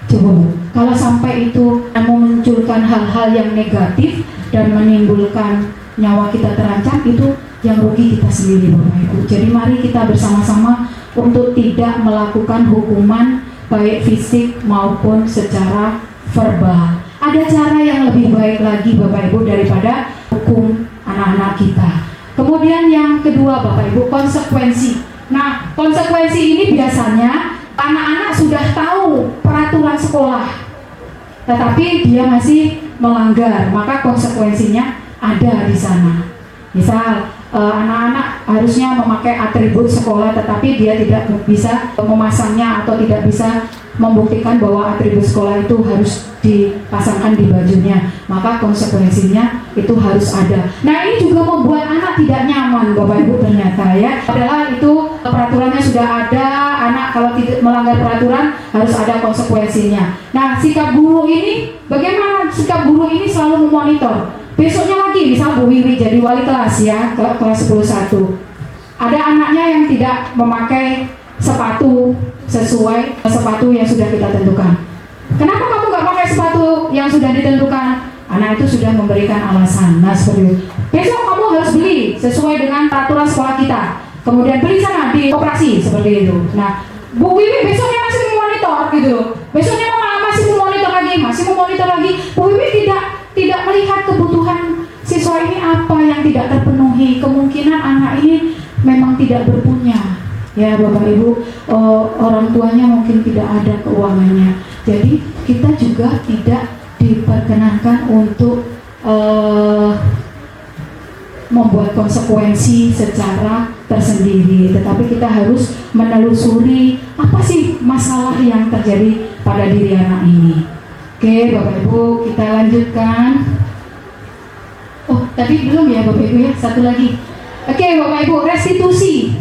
[SPEAKER 1] coba Bu, kalau sampai itu memunculkan hal-hal yang negatif dan menimbulkan nyawa kita terancam, itu yang rugi kita sendiri, Bapak Ibu. Jadi mari kita bersama-sama untuk tidak melakukan hukuman baik fisik maupun secara verbal. Ada cara yang lebih baik lagi, Bapak Ibu, daripada hukum anak-anak kita. Kemudian yang kedua, Bapak Ibu, konsekuensi. Nah, konsekuensi ini biasanya anak-anak sudah tahu peraturan sekolah, tetapi dia masih melanggar, maka konsekuensinya ada di sana. Misal anak-anak harusnya memakai atribut sekolah, tetapi dia tidak bisa memasangnya atau tidak bisa membuktikan bahwa atribut sekolah itu harus dipasangkan di bajunya, maka konsekuensinya itu harus ada. Nah, ini juga membuat anak tidak nyaman, Bapak Ibu, ternyata ya. Padahal itu peraturannya sudah ada, anak kalau tidak melanggar peraturan harus ada konsekuensinya. Nah, sikap guru ini, bagaimana sikap guru ini selalu memonitor. Besoknya lagi, misal Bu Wiwi jadi wali kelas ya, kelas 11. Ada anaknya yang tidak memakai sepatu sesuai sepatu yang sudah kita tentukan. Kenapa kamu nggak pakai sepatu yang sudah ditentukan? Anak itu sudah memberikan alasan. Nah, seperti itu. Besok kamu harus beli sesuai dengan peraturan sekolah kita. Kemudian beli sana di koperasi, seperti itu. Nah, Bu Wiwi besoknya masih memonitor gitu. Besoknya masih memonitor lagi. Bu Wiwi tidak melihat kebutuhan siswa ini apa yang tidak terpenuhi. Kemungkinan anak ini memang tidak berpunya. Ya Bapak Ibu, orang tuanya mungkin tidak ada keuangannya. Jadi kita juga tidak diperkenankan untuk membuat konsekuensi secara tersendiri. Tetapi kita harus menelusuri apa sih masalah yang terjadi pada diri anak ini. Oke Bapak Ibu, kita lanjutkan. Oh tadi belum ya Bapak Ibu ya, satu lagi. Oke Bapak Ibu, restitusi.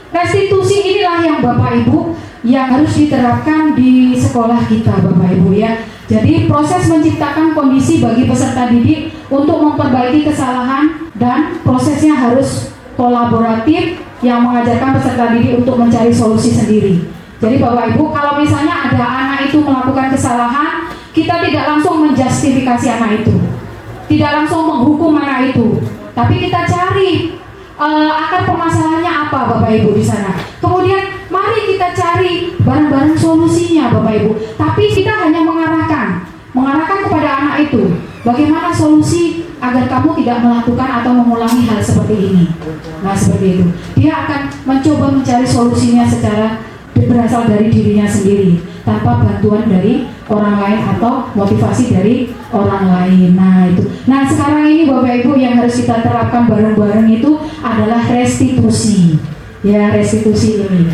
[SPEAKER 1] Restitusi inilah yang Bapak Ibu yang harus diterapkan di sekolah kita, Bapak Ibu ya. Jadi proses menciptakan kondisi bagi peserta didik untuk memperbaiki kesalahan, dan prosesnya harus kolaboratif yang mengajarkan peserta didik untuk mencari solusi sendiri. Jadi Bapak Ibu, kalau misalnya ada anak itu melakukan kesalahan, kita tidak langsung menjustifikasi anak itu, tidak langsung menghukum anak itu, tapi kita cari akar permasalahannya apa Bapak Ibu di sana. Kemudian mari kita cari bareng-bareng solusinya Bapak Ibu. Tapi kita hanya mengarahkan kepada anak itu bagaimana solusi agar kamu tidak melakukan atau mengulangi hal seperti ini. Nah seperti itu. Dia akan mencoba mencari solusinya secara berasal dari dirinya sendiri, tanpa bantuan dari orang lain atau motivasi dari orang lain. Nah itu. Nah sekarang ini Bapak Ibu yang harus kita terapkan bareng-bareng itu adalah restitusi. Ya restitusi ini.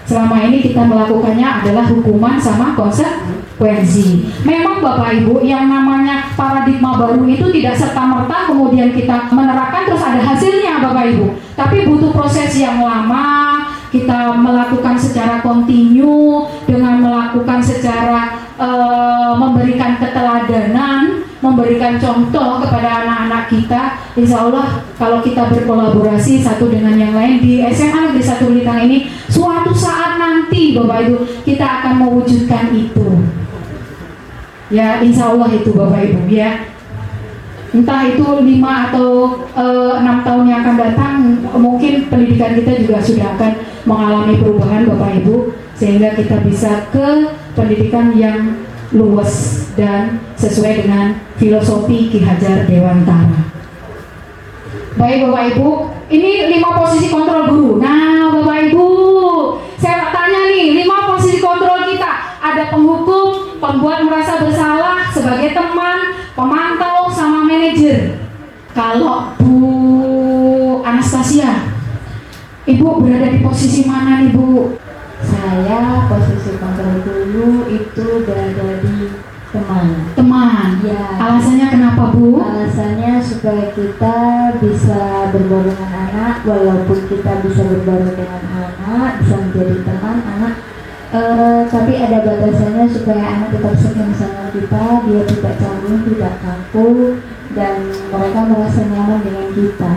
[SPEAKER 1] Selama ini kita melakukannya adalah hukuman sama konsekuensi. Memang Bapak Ibu yang namanya paradigma baru itu tidak serta-merta kemudian kita menerapkan terus ada hasilnya Bapak Ibu. Tapi butuh proses yang lama. Kita melakukan secara kontinu dengan melakukan secara memberikan keteladanan, memberikan contoh kepada anak-anak kita. Insya Allah kalau kita berkolaborasi satu dengan yang lain di SMA Negeri 1 Blitar ini, suatu saat nanti Bapak Ibu kita akan mewujudkan itu. Ya insya Allah itu Bapak Ibu ya. Entah itu 5 atau 6 tahun yang akan datang, mungkin pendidikan kita juga sudah akan mengalami perubahan Bapak Ibu, sehingga kita bisa ke pendidikan yang luas dan sesuai dengan filosofi Ki Hajar Dewantara. Baik Bapak Ibu, ini 5 posisi kontrol guru. Nah Bapak Ibu, saya tanya nih, 5 posisi kontrol kita. Ada penghukum, pembuat merasa bersalah sebagai teman, pemantau, sama manajer. Kalau Bu Anastasia, Ibu berada di posisi mana nih Bu?
[SPEAKER 3] Saya posisi kontrol dulu itu berada di teman.
[SPEAKER 1] Teman.
[SPEAKER 3] Ya.
[SPEAKER 1] Alasannya kenapa Bu?
[SPEAKER 3] Alasannya supaya kita bisa berbaur dengan anak, walaupun kita bisa berbaur dengan anak, bisa menjadi teman anak, tapi ada batasannya supaya anak tetap senyum sama kita, dia tidak canggung, tidak kaku, dan mereka merasa nyaman dengan kita.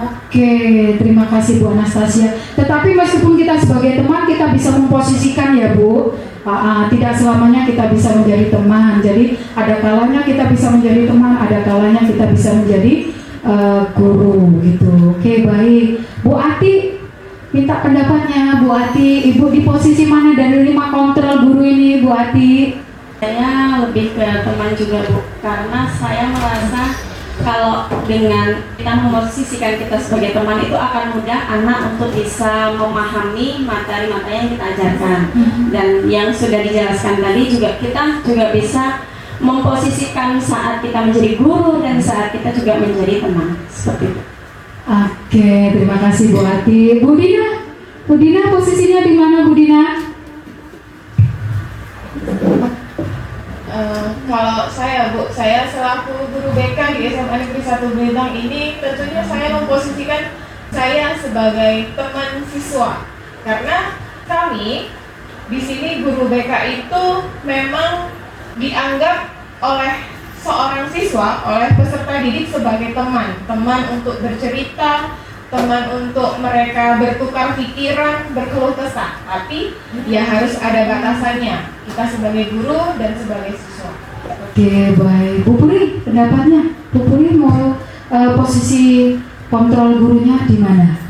[SPEAKER 1] Oke, terima kasih Bu Anastasia. Tetapi meskipun kita sebagai teman, kita bisa memposisikan ya Bu. Tidak selamanya kita bisa menjadi teman. Jadi ada kalanya kita bisa menjadi teman, ada kalanya kita bisa menjadi guru gitu. Oke, baik. Bu Ati, minta pendapatnya Bu Ati. Ibu di posisi mana dari 5 kontrol guru ini Bu Ati?
[SPEAKER 8] Saya lebih ke teman juga Bu, karena saya merasa kalau dengan kita memposisikan kita sebagai teman itu akan mudah anak untuk bisa memahami materi-materi yang kita ajarkan. Dan yang sudah dijelaskan tadi juga kita juga bisa memposisikan saat kita menjadi guru dan saat kita juga menjadi teman, seperti itu.
[SPEAKER 1] Oke, terima kasih Bu Ati. Bu Dina posisinya di mana Bu Dina?
[SPEAKER 4] Kalau saya Bu, saya selaku guru BK di SMA Negeri 1 Blitang ini tentunya saya memposisikan saya sebagai teman siswa, karena kami di sini guru BK itu memang dianggap oleh seorang siswa, oleh peserta didik sebagai teman untuk bercerita, teman untuk mereka bertukar pikiran, berkeluh kesah. Tapi ya harus ada batasannya, kita sebagai guru dan sebagai siswa.
[SPEAKER 1] Oke, baik. Bu Puri, pendapatnya? Bu Puri mau posisi kontrol gurunya di mana?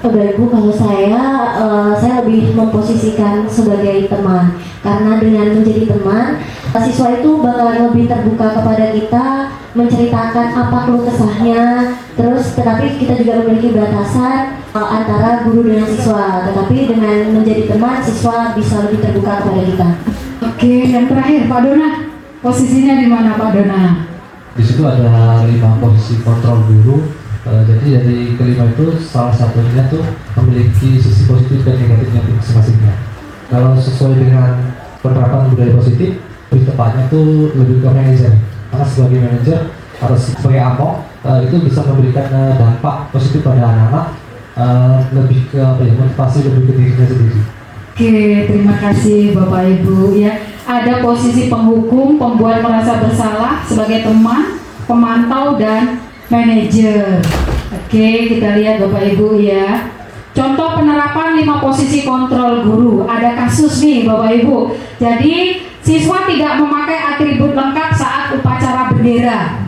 [SPEAKER 3] Baik Bu, kalau saya lebih memposisikan sebagai teman, karena dengan menjadi teman, siswa itu bakalan lebih terbuka kepada kita, menceritakan apa keluh kesahnya, tetapi kita juga memiliki batasan antara guru dengan siswa, tetapi dengan menjadi teman, siswa bisa lebih terbuka kepada kita.
[SPEAKER 1] Oke, yang terakhir Pak Dona, posisinya di mana Pak Dona?
[SPEAKER 5] Di situ ada 5 posisi kontrol guru. Jadi dari kelima itu salah satunya tuh memiliki sisi positif dan negatifnya masing-masingnya. Kalau sesuai dengan penerapan budaya positif, lebih tepatnya tuh lebih ke manajer. Karena sebagai manajer harus sebagai amok itu bisa memberikan dampak positif pada anak-anak, lebih ke motivasi lebih ke dirinya sendiri.
[SPEAKER 1] Oke, terima kasih Bapak Ibu ya. Ada posisi penghukum, pembuat merasa bersalah sebagai teman, pemantau dan manajer. Oke, kita lihat Bapak Ibu ya. Contoh penerapan 5 posisi kontrol guru. Ada kasus nih Bapak Ibu. Jadi siswa tidak memakai atribut lengkap saat upacara bendera.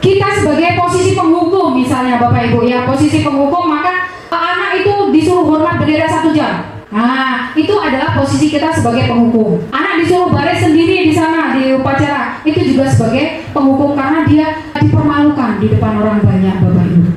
[SPEAKER 1] Kita sebagai posisi penghukum misalnya Bapak Ibu ya, posisi penghukum, maka anak itu disuruh hormat bendera 1 jam. Nah, itu adalah posisi kita sebagai penghukum. Anak disuruh baris sendiri di sana di upacara, itu juga sebagai penghukum karena dia dipermalukan di depan orang banyak Bapak Ibu.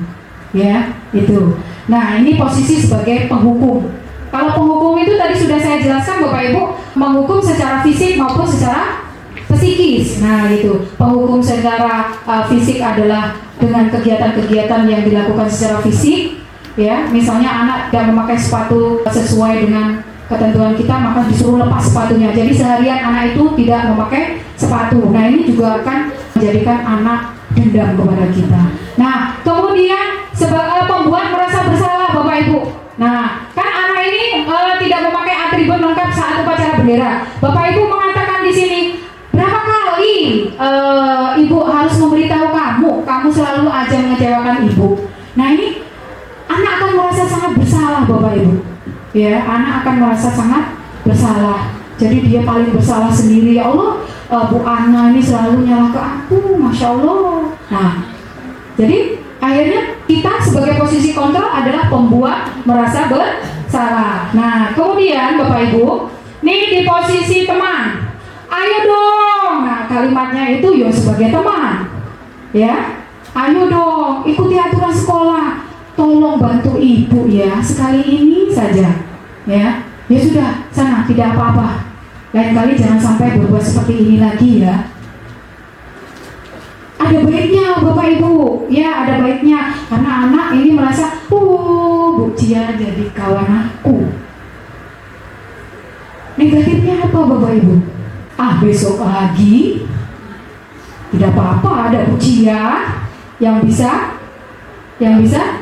[SPEAKER 1] Ya, itu. Nah, ini posisi sebagai penghukum. Kalau penghukum itu tadi sudah saya jelaskan Bapak Ibu, menghukum secara fisik maupun secara psikis. Nah, itu. Penghukum secara fisik adalah dengan kegiatan-kegiatan yang dilakukan secara fisik. Ya, misalnya anak tidak memakai sepatu sesuai dengan ketentuan kita, maka disuruh lepas sepatunya. Jadi seharian anak itu tidak memakai sepatu. Nah, ini juga akan menjadikan anak dendam kepada kita. Nah, kemudian pembuat merasa bersalah Bapak Ibu. Nah, kan anak ini tidak memakai atribut lengkap saat upacara bendera. Bapak Ibu mengatakan di sini, berapa kali ibu harus memberitahu kamu selalu aja mengecewakan ibu. Nah, ini anak akan merasa sangat bersalah Bapak Ibu. Ya, anak akan merasa sangat bersalah. Jadi dia paling bersalah sendiri. Ya Allah, Bu Ana ini selalu nyalah ke aku, Masya Allah. Nah, jadi akhirnya kita sebagai posisi kontrol adalah pembuat merasa bersalah. Nah, kemudian Bapak Ibu, nih di posisi teman. Ayo dong. Nah, kalimatnya itu ya sebagai teman. Ya, ayo dong, ikuti aturan sekolah. Tolong bantu ibu ya, sekali ini saja. Ya, ya sudah, sana tidak apa-apa. Lain kali jangan sampai berbuat seperti ini lagi ya. Ada baiknya Bapak Ibu, ya ada baiknya. Karena anak ini merasa, Bu Cia jadi kawan aku. Negatifnya apa Bapak Ibu? Besok lagi Tidak apa-apa, ada ujian yang bisa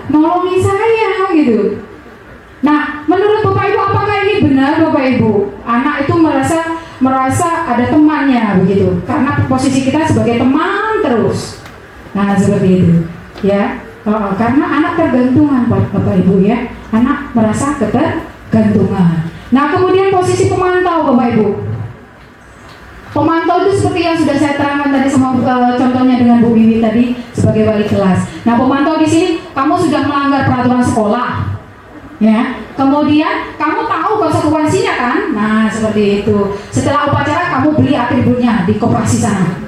[SPEAKER 1] nolongin saya gitu. Nah, menurut Bapak Ibu apakah ini benar Bapak Ibu? Anak itu merasa ada temannya begitu, karena posisi kita sebagai teman terus. Nah, seperti itu, ya. Karena anak tergantungan Bapak Ibu ya, anak merasa ketergantungan. Nah, kemudian posisi pemantau Bapak Ibu. Pemantau itu seperti yang sudah saya terangkan tadi sama contohnya dengan Bu Wiwi tadi sebagai wali kelas. Nah, pemantau di sini kamu sudah melanggar peraturan sekolah, ya. Kemudian kamu tahu konsekuensinya kan? Nah, seperti itu. Setelah upacara kamu beli atributnya di koperasi sana.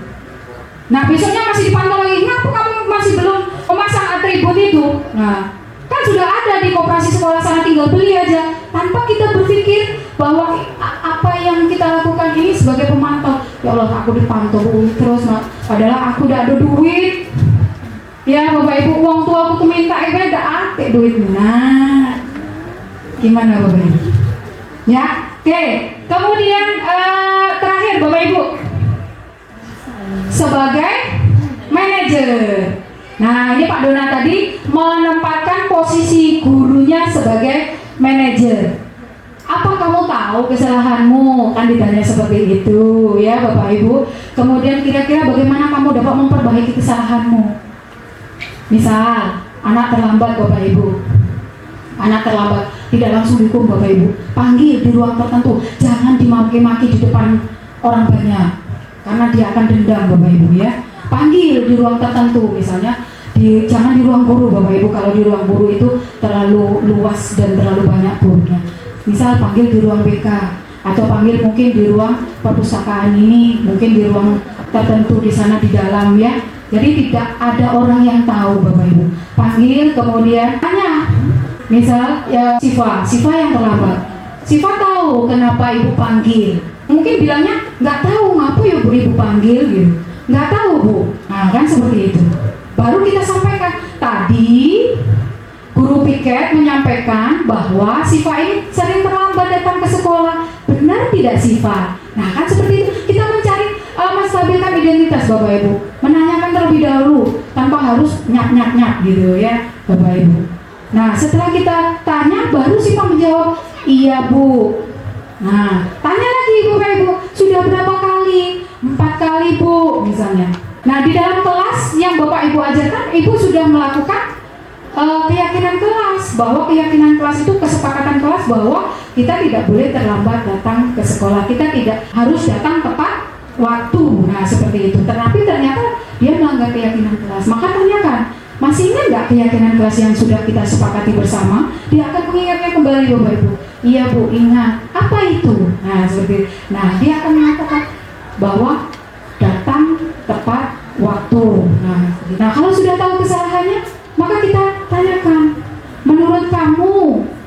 [SPEAKER 1] Nah, besoknya masih dipantau lagi. Kenapa kamu masih belum memasang atribut itu? Nah, kan sudah ada di koperasi sekolah sana, tinggal beli aja. Tanpa kita berpikir bahwa apa yang kita lakukan ini sebagai pemantau. Ya Allah, aku dipantau terus, padahal aku udah ada duit. Ya Bapak Ibu, uang tua aku minta, udah ada duit. Nah, gimana Bapak Ibu? Ya, oke. Kemudian terakhir Bapak Ibu, sebagai manajer. Nah, ini Pak Dona tadi menempatkan posisi gurunya sebagai manajer. Apa kamu tahu kesalahanmu? Kan ditanya seperti itu ya Bapak Ibu. Kemudian kira-kira bagaimana kamu dapat memperbaiki kesalahanmu? Misal, anak terlambat Bapak Ibu. Anak terlambat, tidak langsung dihukum Bapak Ibu. Panggil di ruang tertentu, jangan dimaki-maki di depan orang banyak, karena dia akan dendam Bapak Ibu ya. Panggil di ruang tertentu, misalnya jangan di ruang guru Bapak Ibu. Kalau di ruang guru itu terlalu luas dan terlalu banyak gurunya. Misal panggil di ruang BK, atau panggil mungkin di ruang perpustakaan ini, mungkin di ruang tertentu di sana di dalam ya. Jadi tidak ada orang yang tahu Bapak Ibu. Panggil kemudian tanya. Misal ya Siva yang terlambat. Siva tahu kenapa ibu panggil. Mungkin bilangnya nggak tahu ngapa ya Bu ibu panggil gitu. Nggak tahu Bu. Nah kan seperti itu. Baru kita sampaikan tadi guru piket menyampaikan bahwa Siva ini sering terlambat datang ke sekolah. Benar tidak Siva? Nah kan seperti itu. Kita mencari menstabilkan identitas Bapak Ibu. Menanyakan terlebih dahulu tanpa harus nyap gitu ya Bapak Ibu. Nah setelah kita tanya baru Siva menjawab iya Bu. Nah tanya lagi Bapak Ibu, sudah berapa kali? 4 kali Bu misalnya. Nah di dalam kelas yang Bapak Ibu ajarkan, Ibu sudah melakukan keyakinan kelas, bahwa keyakinan kelas itu kesepakatan kelas bahwa kita tidak boleh terlambat datang ke sekolah, kita tidak harus datang tepat waktu. Nah seperti itu. Tapi ternyata dia melanggar keyakinan kelas. Maka tanyakan, masih ingat nggak keyakinan kelas yang sudah kita sepakati bersama? Dia akan mengingatnya kembali Bapak Ibu. Iya Bu, ingat. Apa itu? Nah seperti itu. Nah dia akan mengatakan bahwa datang tepat waktu. Nah kalau sudah tahu kesalahannya, maka kita tanyakan, menurut kamu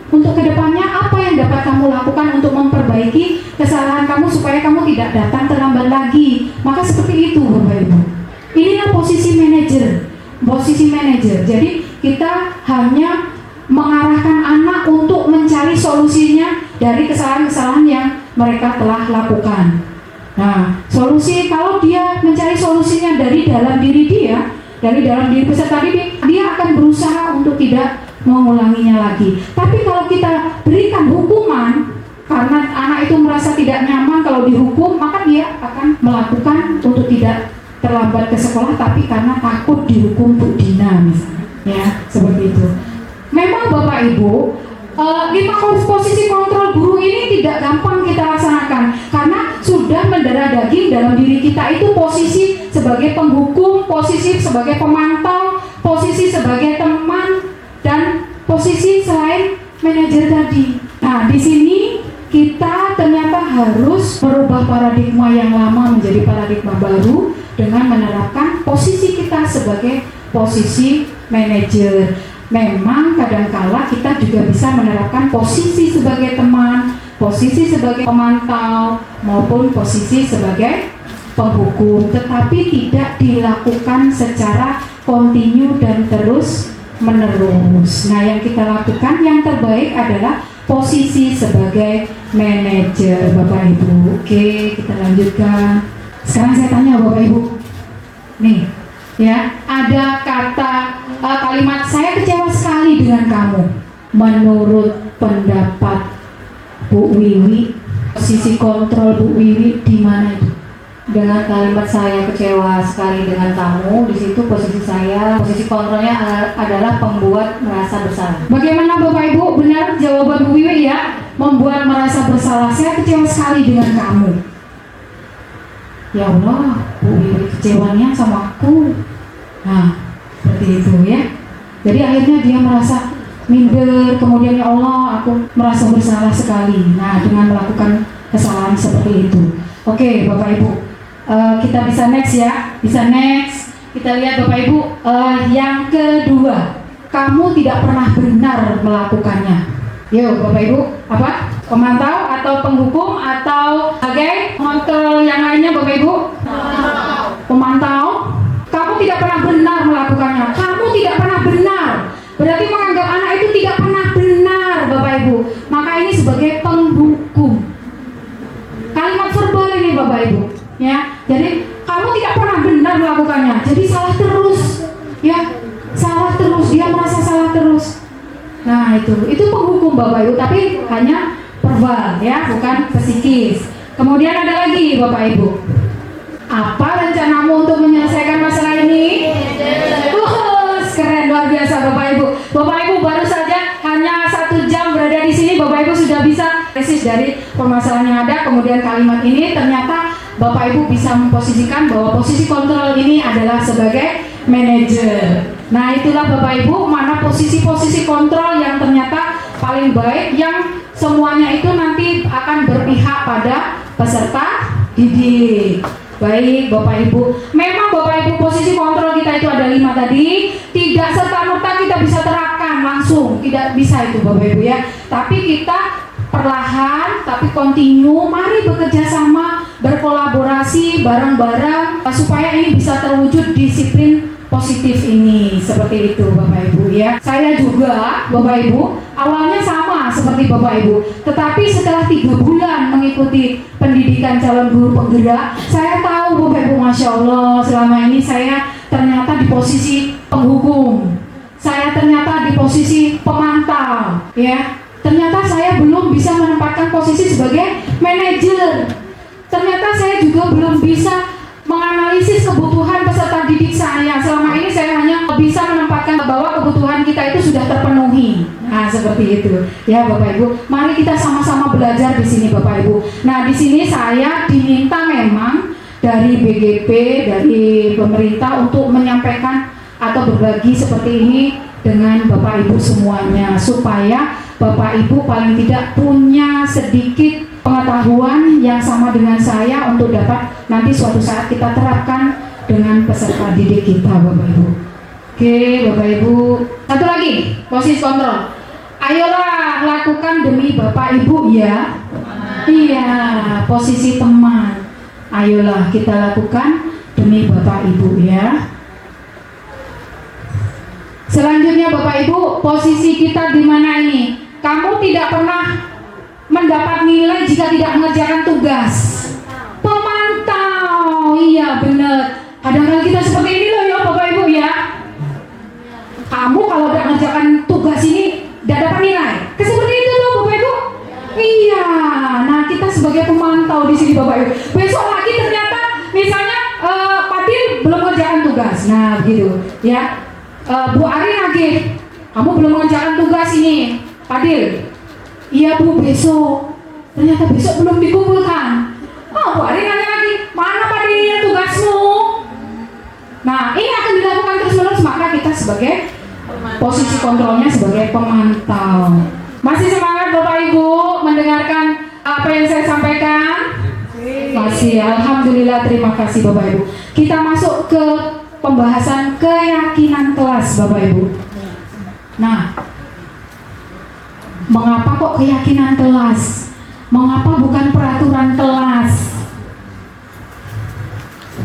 [SPEAKER 1] untuk kedepannya apa yang dapat kamu lakukan untuk memperbaiki kesalahan kamu supaya kamu tidak datang terlambat lagi. Maka seperti itu Bapak Ibu. Inilah posisi manajer. Posisi manajer. Jadi kita hanya mengarahkan anak untuk mencari solusinya dari kesalahan-kesalahan yang mereka telah lakukan. Nah, solusi kalau dia mencari solusinya dari dalam diri dia, dari dalam diri peserta didik, dia akan berusaha untuk tidak mengulanginya lagi. Tapi kalau kita berikan hukuman karena anak itu merasa tidak nyaman kalau dihukum, maka dia akan melakukan untuk tidak terlambat ke sekolah, tapi karena takut dihukum Bu Dina misalnya, ya seperti itu. Memang Bapak Ibu, 5 posisi kontrol guru ini tidak gampang kita laksanakan karena sudah mendarah daging dalam diri kita itu posisi sebagai penghukum, posisi sebagai pemantau, posisi sebagai teman, dan posisi selain manajer tadi. Nah di sini kita ternyata harus merubah paradigma yang lama menjadi paradigma baru dengan menerapkan posisi kita sebagai posisi manajer. Memang kadangkala kita juga bisa menerapkan posisi sebagai teman, posisi sebagai pemantau, maupun posisi sebagai penghukum, tetapi tidak dilakukan secara kontinu dan terus menerus. Nah yang kita lakukan yang terbaik adalah posisi sebagai manajer Bapak Ibu. Oke, kita lanjutkan. Sekarang saya tanya Bapak Ibu, Nih, ya, ada kalimat saya kecewa sekali dengan kamu. Menurut pendapat Bu Wiwi, posisi kontrol Bu Wiwi di mana itu?
[SPEAKER 9] Dengan kalimat saya kecewa sekali dengan kamu, di situ posisi kontrolnya adalah pembuat merasa bersalah.
[SPEAKER 1] Bagaimana Bapak Ibu? Benar jawaban Bu Wiwi ya? Membuat merasa bersalah. Saya kecewa sekali dengan kamu. Ya Allah, Bu Wiwi kecewanya sama aku. Nah, seperti itu ya. Jadi akhirnya dia merasa minder, kemudian ya Allah, aku merasa bersalah sekali. Nah, dengan melakukan kesalahan seperti itu. Oke, Bapak Ibu, kita bisa next ya. Bisa next. Kita lihat Bapak Ibu, yang kedua, kamu tidak pernah benar melakukannya. Yuk, Bapak Ibu, apa? Pemantau atau penghukum atau sebagai kontrol yang lainnya, Bapak Ibu? Pemantau. Kamu tidak pernah benar melakukannya. Kamu tidak pernah benar. Berarti menganggap anak itu tidak pernah benar, Bapak Ibu. Maka ini sebagai penghukum. Kalimat verbal ini, Bapak Ibu. Ya, jadi kamu tidak pernah benar melakukannya. Jadi salah terus, ya, salah terus. Dia merasa salah terus. Nah itu penghukum Bapak Ibu, tapi hanya verbal, ya, bukan psikis. Kemudian ada lagi Bapak Ibu. Apa rencanamu untuk menyelesaikan masalah ini? Keren, luar biasa Bapak Ibu. Bapak Ibu baru saja hanya 1 jam berada di sini, Bapak Ibu sudah bisa analisis dari permasalahan yang ada. Kemudian kalimat ini ternyata Bapak Ibu bisa memposisikan bahwa posisi kontrol ini adalah sebagai manajer. Nah itulah Bapak Ibu, mana posisi-posisi kontrol yang ternyata paling baik, yang semuanya itu nanti akan berpihak pada peserta didik. Baik Bapak Ibu, memang Bapak Ibu posisi kontrol kita itu ada 5 tadi. Tidak serta-merta kita bisa terapkan langsung, tidak bisa itu Bapak Ibu ya. Tapi kita perlahan tapi kontinu, mari bekerja sama, berkolaborasi bareng-bareng supaya ini bisa terwujud disiplin positif ini. Seperti itu Bapak Ibu ya. Saya juga Bapak Ibu awalnya sama seperti Bapak Ibu, tetapi setelah 3 bulan mengikuti pendidikan calon guru penggerak, saya tahu Bapak Ibu, Masya Allah, selama ini saya ternyata di posisi penghukum, saya ternyata di posisi pemantau ya. Ternyata saya belum bisa menempatkan posisi sebagai manajer. Ternyata saya juga belum bisa menganalisis kebutuhan peserta didik saya. Selama ini saya hanya bisa menempatkan bahwa kebutuhan kita itu sudah terpenuhi. Nah, seperti itu. Ya, Bapak Ibu, mari kita sama-sama belajar di sini, Bapak Ibu. Nah, di sini saya diminta memang dari BGP, dari pemerintah untuk menyampaikan atau berbagi seperti ini dengan Bapak Ibu semuanya, supaya Bapak Ibu paling tidak punya sedikit pengetahuan yang sama dengan saya untuk dapat nanti suatu saat kita terapkan dengan peserta didik kita, Bapak Ibu. Oke, Bapak Ibu. Satu lagi, posisi kontrol. Ayolah lakukan demi Bapak Ibu ya. Iya, posisi teman. Ayolah kita lakukan demi Bapak Ibu ya. Selanjutnya Bapak Ibu, posisi kita di mana ini? Kamu tidak pernah mendapat nilai jika tidak mengerjakan tugas. Pemantau, iya benar. Kadang-kadang kita seperti ini loh ya Bapak Ibu ya. Kamu kalau tidak mengerjakan tugas ini tidak dapat nilai. Seperti itu loh Bapak Ibu. Iya. Nah kita sebagai pemantau di sini Bapak Ibu. Besok lagi ternyata misalnya Padil belum mengerjakan tugas. Nah begitu ya. Bu Ari lagi, kamu belum mengerjakan tugas ini, Padil. Iya Bu, besok. Ternyata besok belum dikumpulkan. Oh, Bu Ari nanya lagi, mana Padil tugasmu? Nah, ini akan dilakukan terus-menerus, maka kita sebagai posisi kontrolnya sebagai pemantau. Masih semangat Bapak Ibu mendengarkan apa yang saya sampaikan? Masih, Alhamdulillah, terima kasih Bapak Ibu. Kita masuk ke pembahasan keyakinan kelas Bapak Ibu. Nah, mengapa kok keyakinan kelas? Mengapa bukan peraturan kelas?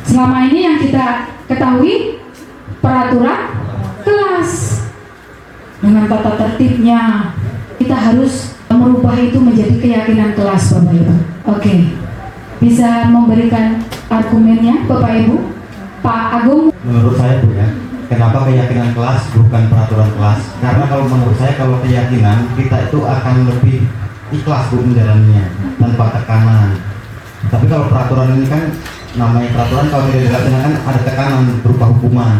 [SPEAKER 1] Selama ini yang kita ketahui peraturan kelas dengan tata tertibnya. Kita harus merubah itu menjadi keyakinan kelas Bapak Ibu. Oke, bisa memberikan argumennya Bapak Ibu? Pak Agung.
[SPEAKER 7] Menurut saya Bu ya, kenapa keyakinan kelas bukan peraturan kelas? Karena kalau menurut saya kalau keyakinan kita itu akan lebih ikhlas Bu menjalaninya tanpa tekanan. Tapi kalau peraturan ini kan namanya peraturan, kalau tidak dilaksanakan ada tekanan berupa hukuman.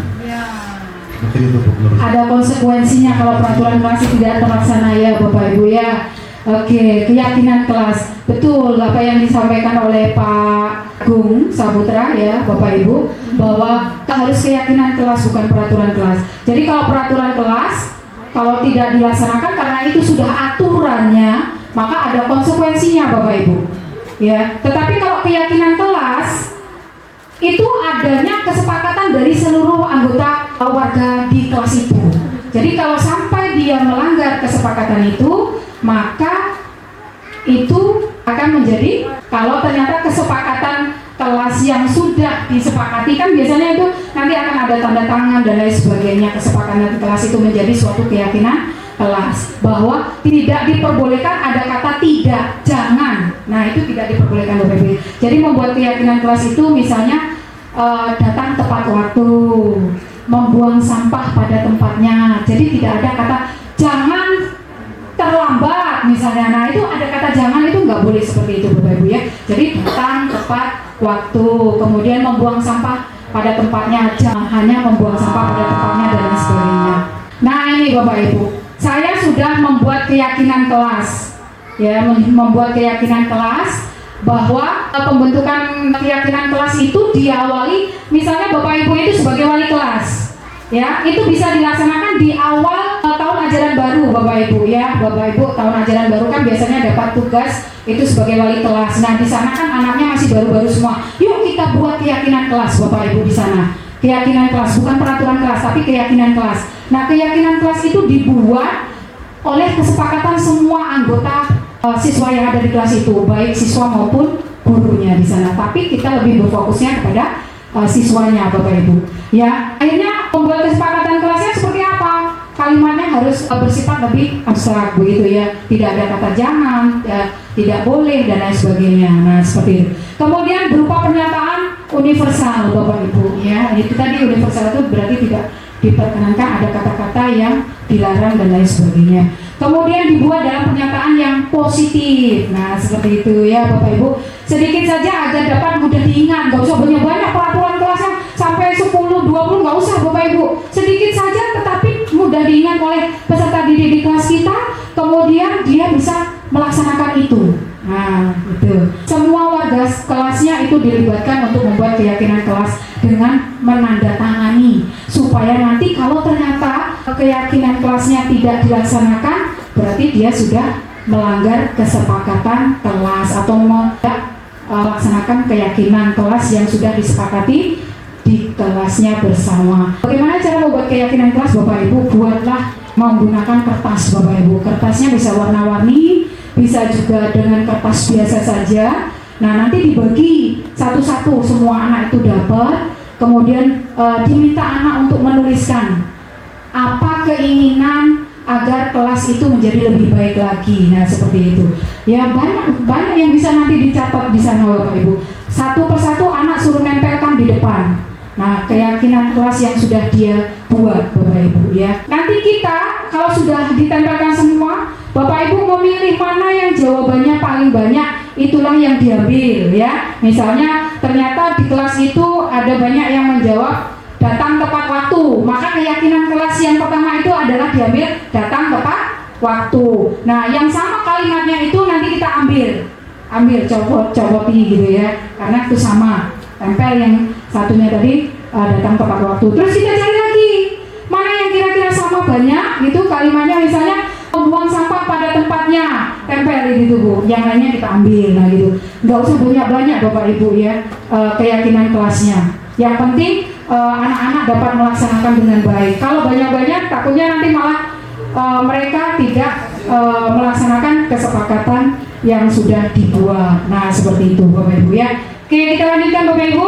[SPEAKER 7] Mungkin itu Bu menurut saya.
[SPEAKER 1] Ada konsekuensinya kalau peraturan kelas tidak terlaksana ya Bapak Ibu ya. Oke, keyakinan kelas. Betul apa yang disampaikan oleh Pak Agung Saputra ya Bapak Ibu, bahwa harus keyakinan kelas bukan peraturan kelas. Jadi kalau peraturan kelas kalau tidak dilaksanakan karena itu sudah aturannya, maka ada konsekuensinya Bapak Ibu. Ya, tetapi kalau keyakinan kelas itu adanya kesepakatan dari seluruh anggota warga di kelas itu. Jadi kalau sampai dia melanggar kesepakatan itu, maka itu akan menjadi, kalau ternyata kesepakatan kelas yang sudah disepakati kan biasanya itu nanti akan ada tanda tangan dan lain sebagainya, kesepakatan kelas itu menjadi suatu keyakinan kelas bahwa tidak diperbolehkan ada kata tidak, jangan. Nah itu tidak diperbolehkan Bapak Ibu. Jadi membuat keyakinan kelas itu misalnya datang tepat waktu, membuang sampah pada tempatnya. Jadi tidak ada kata jangan terlambat misalnya. Nah itu ada kata jangan, itu nggak boleh seperti itu Bapak Ibu ya. Jadi datang tepat waktu, kemudian membuang sampah pada tempatnya, jangan hanya membuang sampah pada tempatnya dan lain sebagainya. Nah ini Bapak Ibu, saya sudah membuat keyakinan kelas ya, membuat keyakinan kelas bahwa pembentukan keyakinan kelas itu diawali misalnya Bapak Ibu itu sebagai wali kelas ya, itu bisa dilaksanakan di awal tahun ajaran baru Bapak Ibu ya. Bapak Ibu tahun ajaran baru kan biasanya dapat tugas itu sebagai wali kelas. Nah di sana kan anaknya masih baru-baru semua, yuk kita buat keyakinan kelas Bapak Ibu di sana. Keyakinan kelas bukan peraturan kelas tapi keyakinan kelas. Nah keyakinan kelas itu dibuat oleh kesepakatan semua anggota siswa yang ada di kelas itu, baik siswa maupun gurunya di sana. Tapi kita lebih berfokusnya kepada siswanya Bapak Ibu. Ya, akhirnya membuat kesepakatan kelasnya seperti apa? Kalimatnya harus bersifat lebih abstrak begitu ya. Tidak ada kata jangan, ya, tidak boleh dan lain sebagainya. Nah, seperti itu. Kemudian berupa pernyataan universal Bapak Ibu ya. Itu tadi universal itu berarti tidak diperkenankan ada kata-kata yang dilarang dan lain sebagainya. Kemudian dibuat dalam pernyataan yang positif. Nah seperti itu ya Bapak Ibu. Sedikit saja agar dapat mudah diingat. Gak usah banyak-banyak peraturan kelasnya sampai 10, 20, gak usah Bapak Ibu. Sedikit saja tetapi mudah diingat oleh peserta didik di kelas kita. Kemudian dia bisa melaksanakan itu. Nah itu semua warga kelasnya itu dilibatkan untuk membuat keyakinan kelas dengan menandatangani, supaya nanti kalau ternyata keyakinan kelasnya tidak dilaksanakan berarti dia sudah melanggar kesepakatan kelas atau tidak melaksanakan keyakinan kelas yang sudah disepakati di kelasnya bersama. Bagaimana cara membuat keyakinan kelas Bapak Ibu? Buatlah menggunakan kertas Bapak Ibu. Kertasnya bisa warna-warni, bisa juga dengan kertas biasa saja. Nah nanti dibagi satu-satu, semua anak itu dapat. Kemudian diminta anak untuk menuliskan apa keinginan agar kelas itu menjadi lebih baik lagi. Nah seperti itu. Ya banyak yang bisa nanti dicatat di sana Bapak Ibu. Satu persatu anak suruh nempelkan di depan. Nah keyakinan kelas yang sudah dia buat Bapak Ibu ya. Nanti kita kalau sudah ditempelkan semua, Bapak Ibu memilih mana yang jawabannya paling banyak, itulah yang diambil ya. Misalnya ternyata di kelas itu ada banyak yang menjawab datang tepat waktu, maka keyakinan kelas yang pertama itu adalah diambil datang tepat waktu. Nah yang sama kalimatnya itu nanti kita ambil copoti gitu ya, karena itu sama, tempel yang satunya tadi datang tepat waktu. Terus kita cari lagi mana yang kira-kira sama banyak gitu kalimatnya, misalnya membuang sampah pada tempatnya, tempel gitu Bu, yang lainnya kita ambil. Nah gitu, nggak usah banyak-banyak Bapak Ibu ya keyakinan kelasnya. Yang penting anak-anak dapat melaksanakan dengan baik. Kalau banyak-banyak takutnya nanti malah mereka tidak melaksanakan kesepakatan yang sudah dibuat. Nah seperti itu Bapak Ibu ya. Oke kita lanjutkan Bapak Ibu.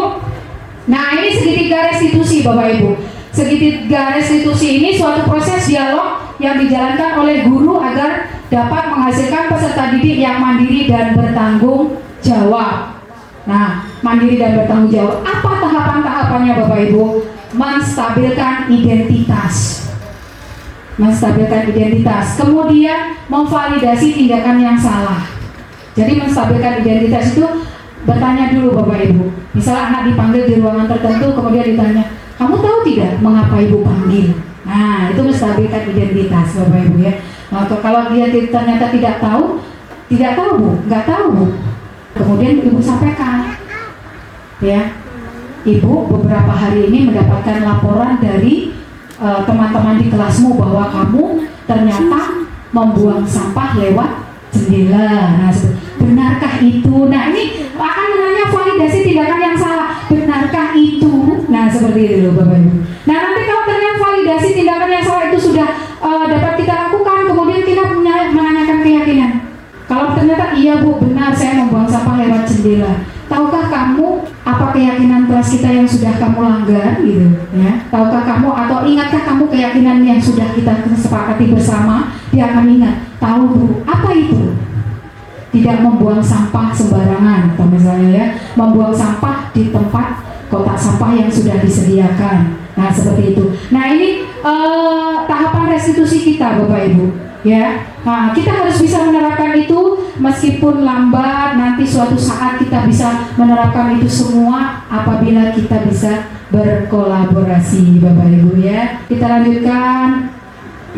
[SPEAKER 1] Nah ini segitiga restitusi Bapak Ibu. Segitiga restitusi ini suatu proses dialog yang dijalankan oleh guru agar dapat menghasilkan peserta didik yang mandiri dan bertanggung jawab. Nah, mandiri dan bertanggung jawab. Apa tahapan-tahapan tahapannya Bapak Ibu, menstabilkan identitas. Menstabilkan identitas, kemudian memvalidasi tindakan yang salah. Jadi menstabilkan identitas itu bertanya dulu Bapak Ibu. Misalnya anak dipanggil di ruangan tertentu, kemudian ditanya, kamu tahu tidak mengapa ibu panggil? Nah, itu menstabilkan identitas Bapak Ibu ya. Nah, kalau dia ternyata tidak tahu Bu, nggak tahu Bu. Kemudian ibu sampaikan, ya, ibu beberapa hari ini mendapatkan laporan dari teman-teman di kelasmu bahwa kamu ternyata membuang sampah lewat jendela. Nah, benarkah itu? Nah, ini akan menanya validasi tindakan yang salah. Benarkah itu? Nah, seperti itu loh Bapak Ibu. Nah, nanti kalau ternyata validasi tindakan yang salah itu sudah dapat kita lakukan, kemudian kita menanyakan keyakinan. Kalau ternyata iya Bu, benar saya membuang sampah lewat jendela. Tahukah kamu apa keyakinan kelas kita yang sudah kamu langgar gitu ya? Tahukah kamu atau ingatkah kamu keyakinan yang sudah kita sepakati bersama? Dia akan ingat. Tahu Bu, apa itu? Tidak membuang sampah sembarangan, atau misalnya ya, membuang sampah di tempat kotak sampah yang sudah disediakan. Nah, seperti itu. Nah, ini tahapan restitusi kita Bapak Ibu ya. Nah, kita harus bisa menerapkan itu meskipun lambat, nanti suatu saat kita bisa menerapkan itu semua apabila kita bisa berkolaborasi Bapak Ibu ya. Kita lanjutkan.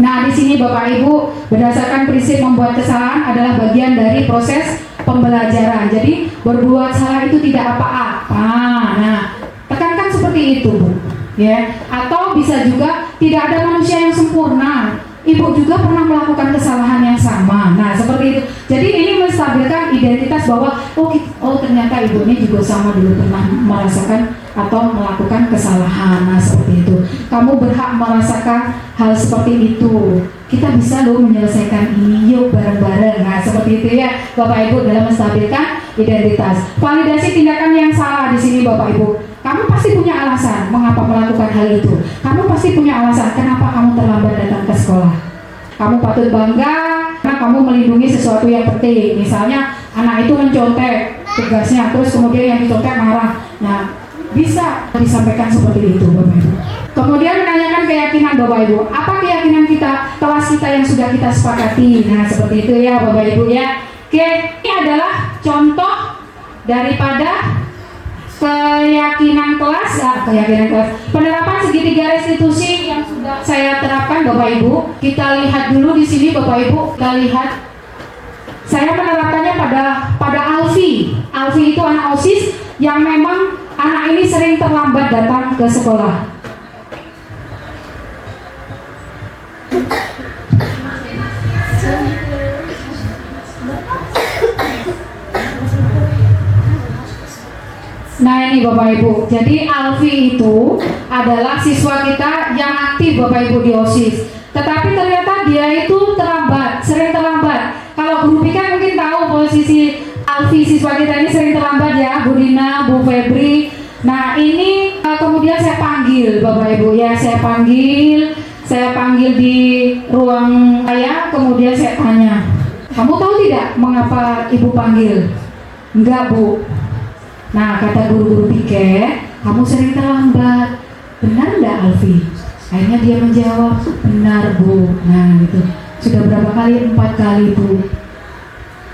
[SPEAKER 1] Nah, di sini Bapak Ibu, berdasarkan prinsip membuat kesalahan adalah bagian dari proses pembelajaran. Jadi berbuat salah itu tidak apa-apa. Nah, tekankan seperti itu Bu ya. Atau bisa juga tidak ada manusia yang sempurna. Ibu juga pernah melakukan kesalahan yang sama. Nah, seperti itu. Jadi ini menstabilkan identitas bahwa oh ternyata ibu ini juga sama dulu pernah merasakan atau melakukan kesalahan. Nah, seperti itu. Kamu berhak merasakan hal seperti itu. Kita bisa loh menyelesaikan ini, yuk bareng-bareng. Nah, seperti itu ya Bapak Ibu dalam menstabilkan identitas. Validasi tindakan yang salah di sini Bapak Ibu. Kamu pasti punya alasan mengapa melakukan hal itu. Kamu pasti punya alasan kenapa kamu terlambat datang ke sekolah. Kamu patut bangga karena kamu melindungi sesuatu yang penting. Misalnya anak itu mencontek tugasnya, terus kemudian yang dicontek marah. Nah, bisa disampaikan seperti itu Bapak Ibu. Kemudian menanyakan keyakinan Bapak Ibu. Apa keyakinan kita, kelas kita yang sudah kita sepakati. Nah, seperti itu ya Bapak Ibu ya. Oke, ini adalah contoh daripada keyakinan kelas. Penerapan segitiga restitusi yang sudah saya terapkan Bapak Ibu. Kita lihat dulu di sini Bapak Ibu. Kita lihat. Saya menerapkannya pada Alfi. Alfi itu anak OSIS yang memang anak ini sering terlambat datang ke sekolah. Nah, ini Bapak Ibu, jadi Alfi itu adalah siswa kita yang aktif Bapak Ibu di OSIS. Tetapi ternyata dia itu terlambat, sering terlambat. Kalau guru Pika mungkin tahu posisi Alfi siswa kita ini sering terlambat ya, Bu Dina, Bu Febri. Nah, ini kemudian saya panggil Bapak Ibu ya, saya panggil di ruang saya, kemudian saya tanya, kamu tahu tidak mengapa Ibu panggil? Enggak Bu. Nah, kata guru-guru piket, kamu sering terlambat. Benar enggak Alfi? Akhirnya dia menjawab, benar Bu. Nah, itu sudah berapa kali? 4 kali Bu.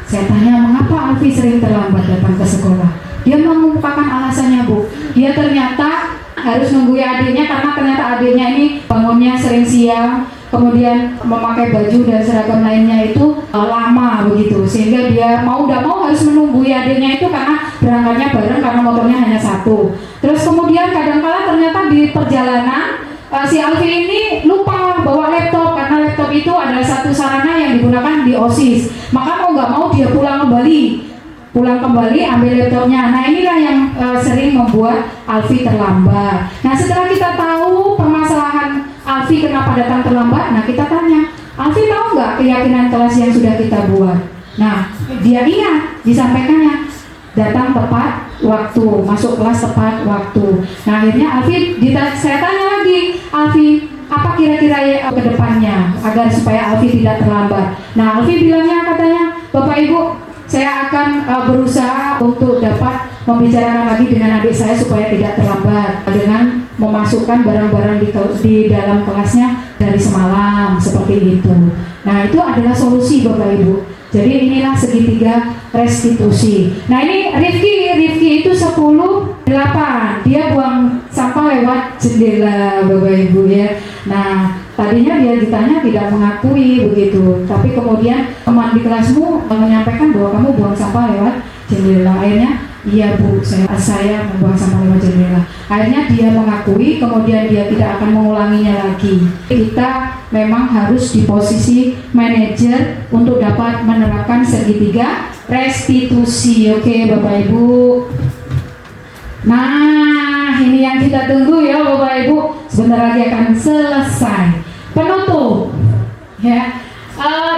[SPEAKER 1] Saya tanya, mengapa Alfi sering terlambat datang ke sekolah? Dia mengungkapkan alasannya Bu. Dia ternyata harus nungguin adiknya karena ternyata adiknya ini bangunnya sering siang, kemudian memakai baju dan seragam lainnya itu lama begitu, sehingga dia mau tidak mau harus menunggui adiknya itu karena berangkatnya bareng karena motornya hanya satu. Terus kemudian kadang-kala ternyata di perjalanan si Alfi ini lupa bawa laptop karena laptop itu adalah satu sarana yang digunakan di OSIS. Maka mau nggak mau dia pulang kembali ambil laptopnya. Nah, inilah yang sering membuat Alfi terlambat. Nah, setelah kita tahu permasalahan Alfi kenapa datang terlambat, nah kita tanya, Alfi tahu nggak keyakinan kelas yang sudah kita buat? Nah, dia ingat, disampaikannya, datang tepat waktu, masuk kelas tepat waktu. Nah, akhirnya Alfi, saya tanya lagi, Alfi, apa kira-kira ke depannya agar supaya Alfi tidak terlambat? Nah, Alfi bilangnya katanya, Bapak Ibu, saya akan berusaha untuk dapat membicarakan lagi dengan adik saya supaya tidak terlambat dengan memasukkan barang-barang di dalam kelasnya dari semalam seperti itu. Nah, itu adalah solusi Bapak Ibu. Jadi inilah segitiga restitusi. Nah, ini Rifki itu 10-8. Dia buang sampah lewat jendela Bapak Ibu ya. Nah, tadinya dia ditanya tidak mengakui begitu. Tapi kemudian teman di kelasmu menyampaikan bahwa kamu buang sampah lewat jendela. Akhirnya, iya Bu, saya membuang sampah lewat jendela. Akhirnya dia mengakui, kemudian dia tidak akan mengulanginya lagi. Kita memang harus di posisi manajer untuk dapat menerapkan segitiga restitusi. Oke Bapak Ibu. Nah, ini yang kita tunggu ya Bapak Ibu. Sebentar lagi akan selesai. Penutup. Ya.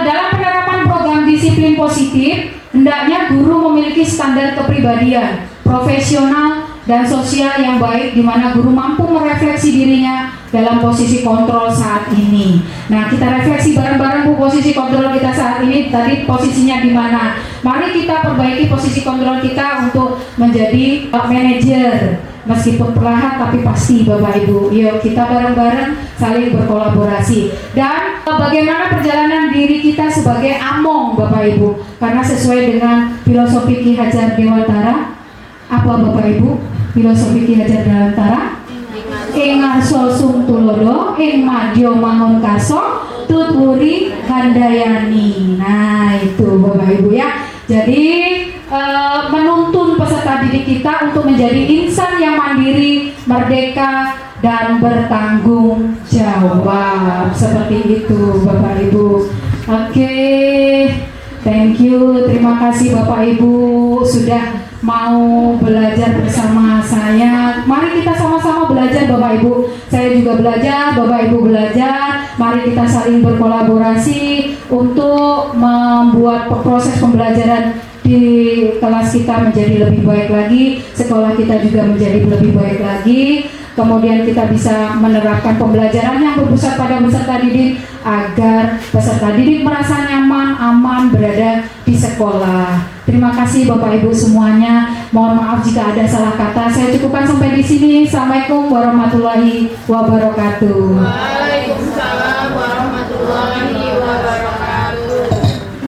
[SPEAKER 1] Dalam penerapan program disiplin positif, hendaknya guru memiliki standar kepribadian, profesional, dan sosial yang baik, di mana guru mampu merefleksi dirinya dalam posisi kontrol saat ini. Nah, kita refleksi bareng-bareng Bu, posisi kontrol kita saat ini tadi posisinya di mana. Mari kita perbaiki posisi kontrol kita untuk menjadi manajer. Meskipun perlahan tapi pasti Bapak Ibu. Yuk kita bareng-bareng saling berkolaborasi. Dan bagaimana perjalanan diri kita sebagai among Bapak Ibu. Karena sesuai dengan filosofi Ki Hajar Dewantara. Apa Bapak Ibu? Filosofi Ki Hajar Dewantara? Ing arso sung tulodo, ing madyo mangun kaso, tuturi handayani. Nah itu Bapak Ibu ya. Jadi menuntun peserta didik kita untuk menjadi insan yang mandiri, merdeka, dan bertanggung jawab. Seperti itu Bapak Ibu. Oke, thank you. Terima kasih Bapak Ibu sudah mau belajar bersama saya. Mari kita sama-sama belajar Bapak Ibu. Saya juga belajar, Bapak Ibu belajar. Mari kita saling berkolaborasi untuk membuat proses pembelajaran di kelas kita menjadi lebih baik lagi, sekolah kita juga menjadi lebih baik lagi. Kemudian kita bisa menerapkan pembelajaran yang berpusat pada peserta didik agar peserta didik merasa nyaman, aman berada di sekolah. Terima kasih Bapak Ibu semuanya. Mohon maaf jika ada salah kata. Saya cukupkan sampai di sini. Assalamualaikum warahmatullahi wabarakatuh.
[SPEAKER 4] Waalaikumsalam warahmatullahi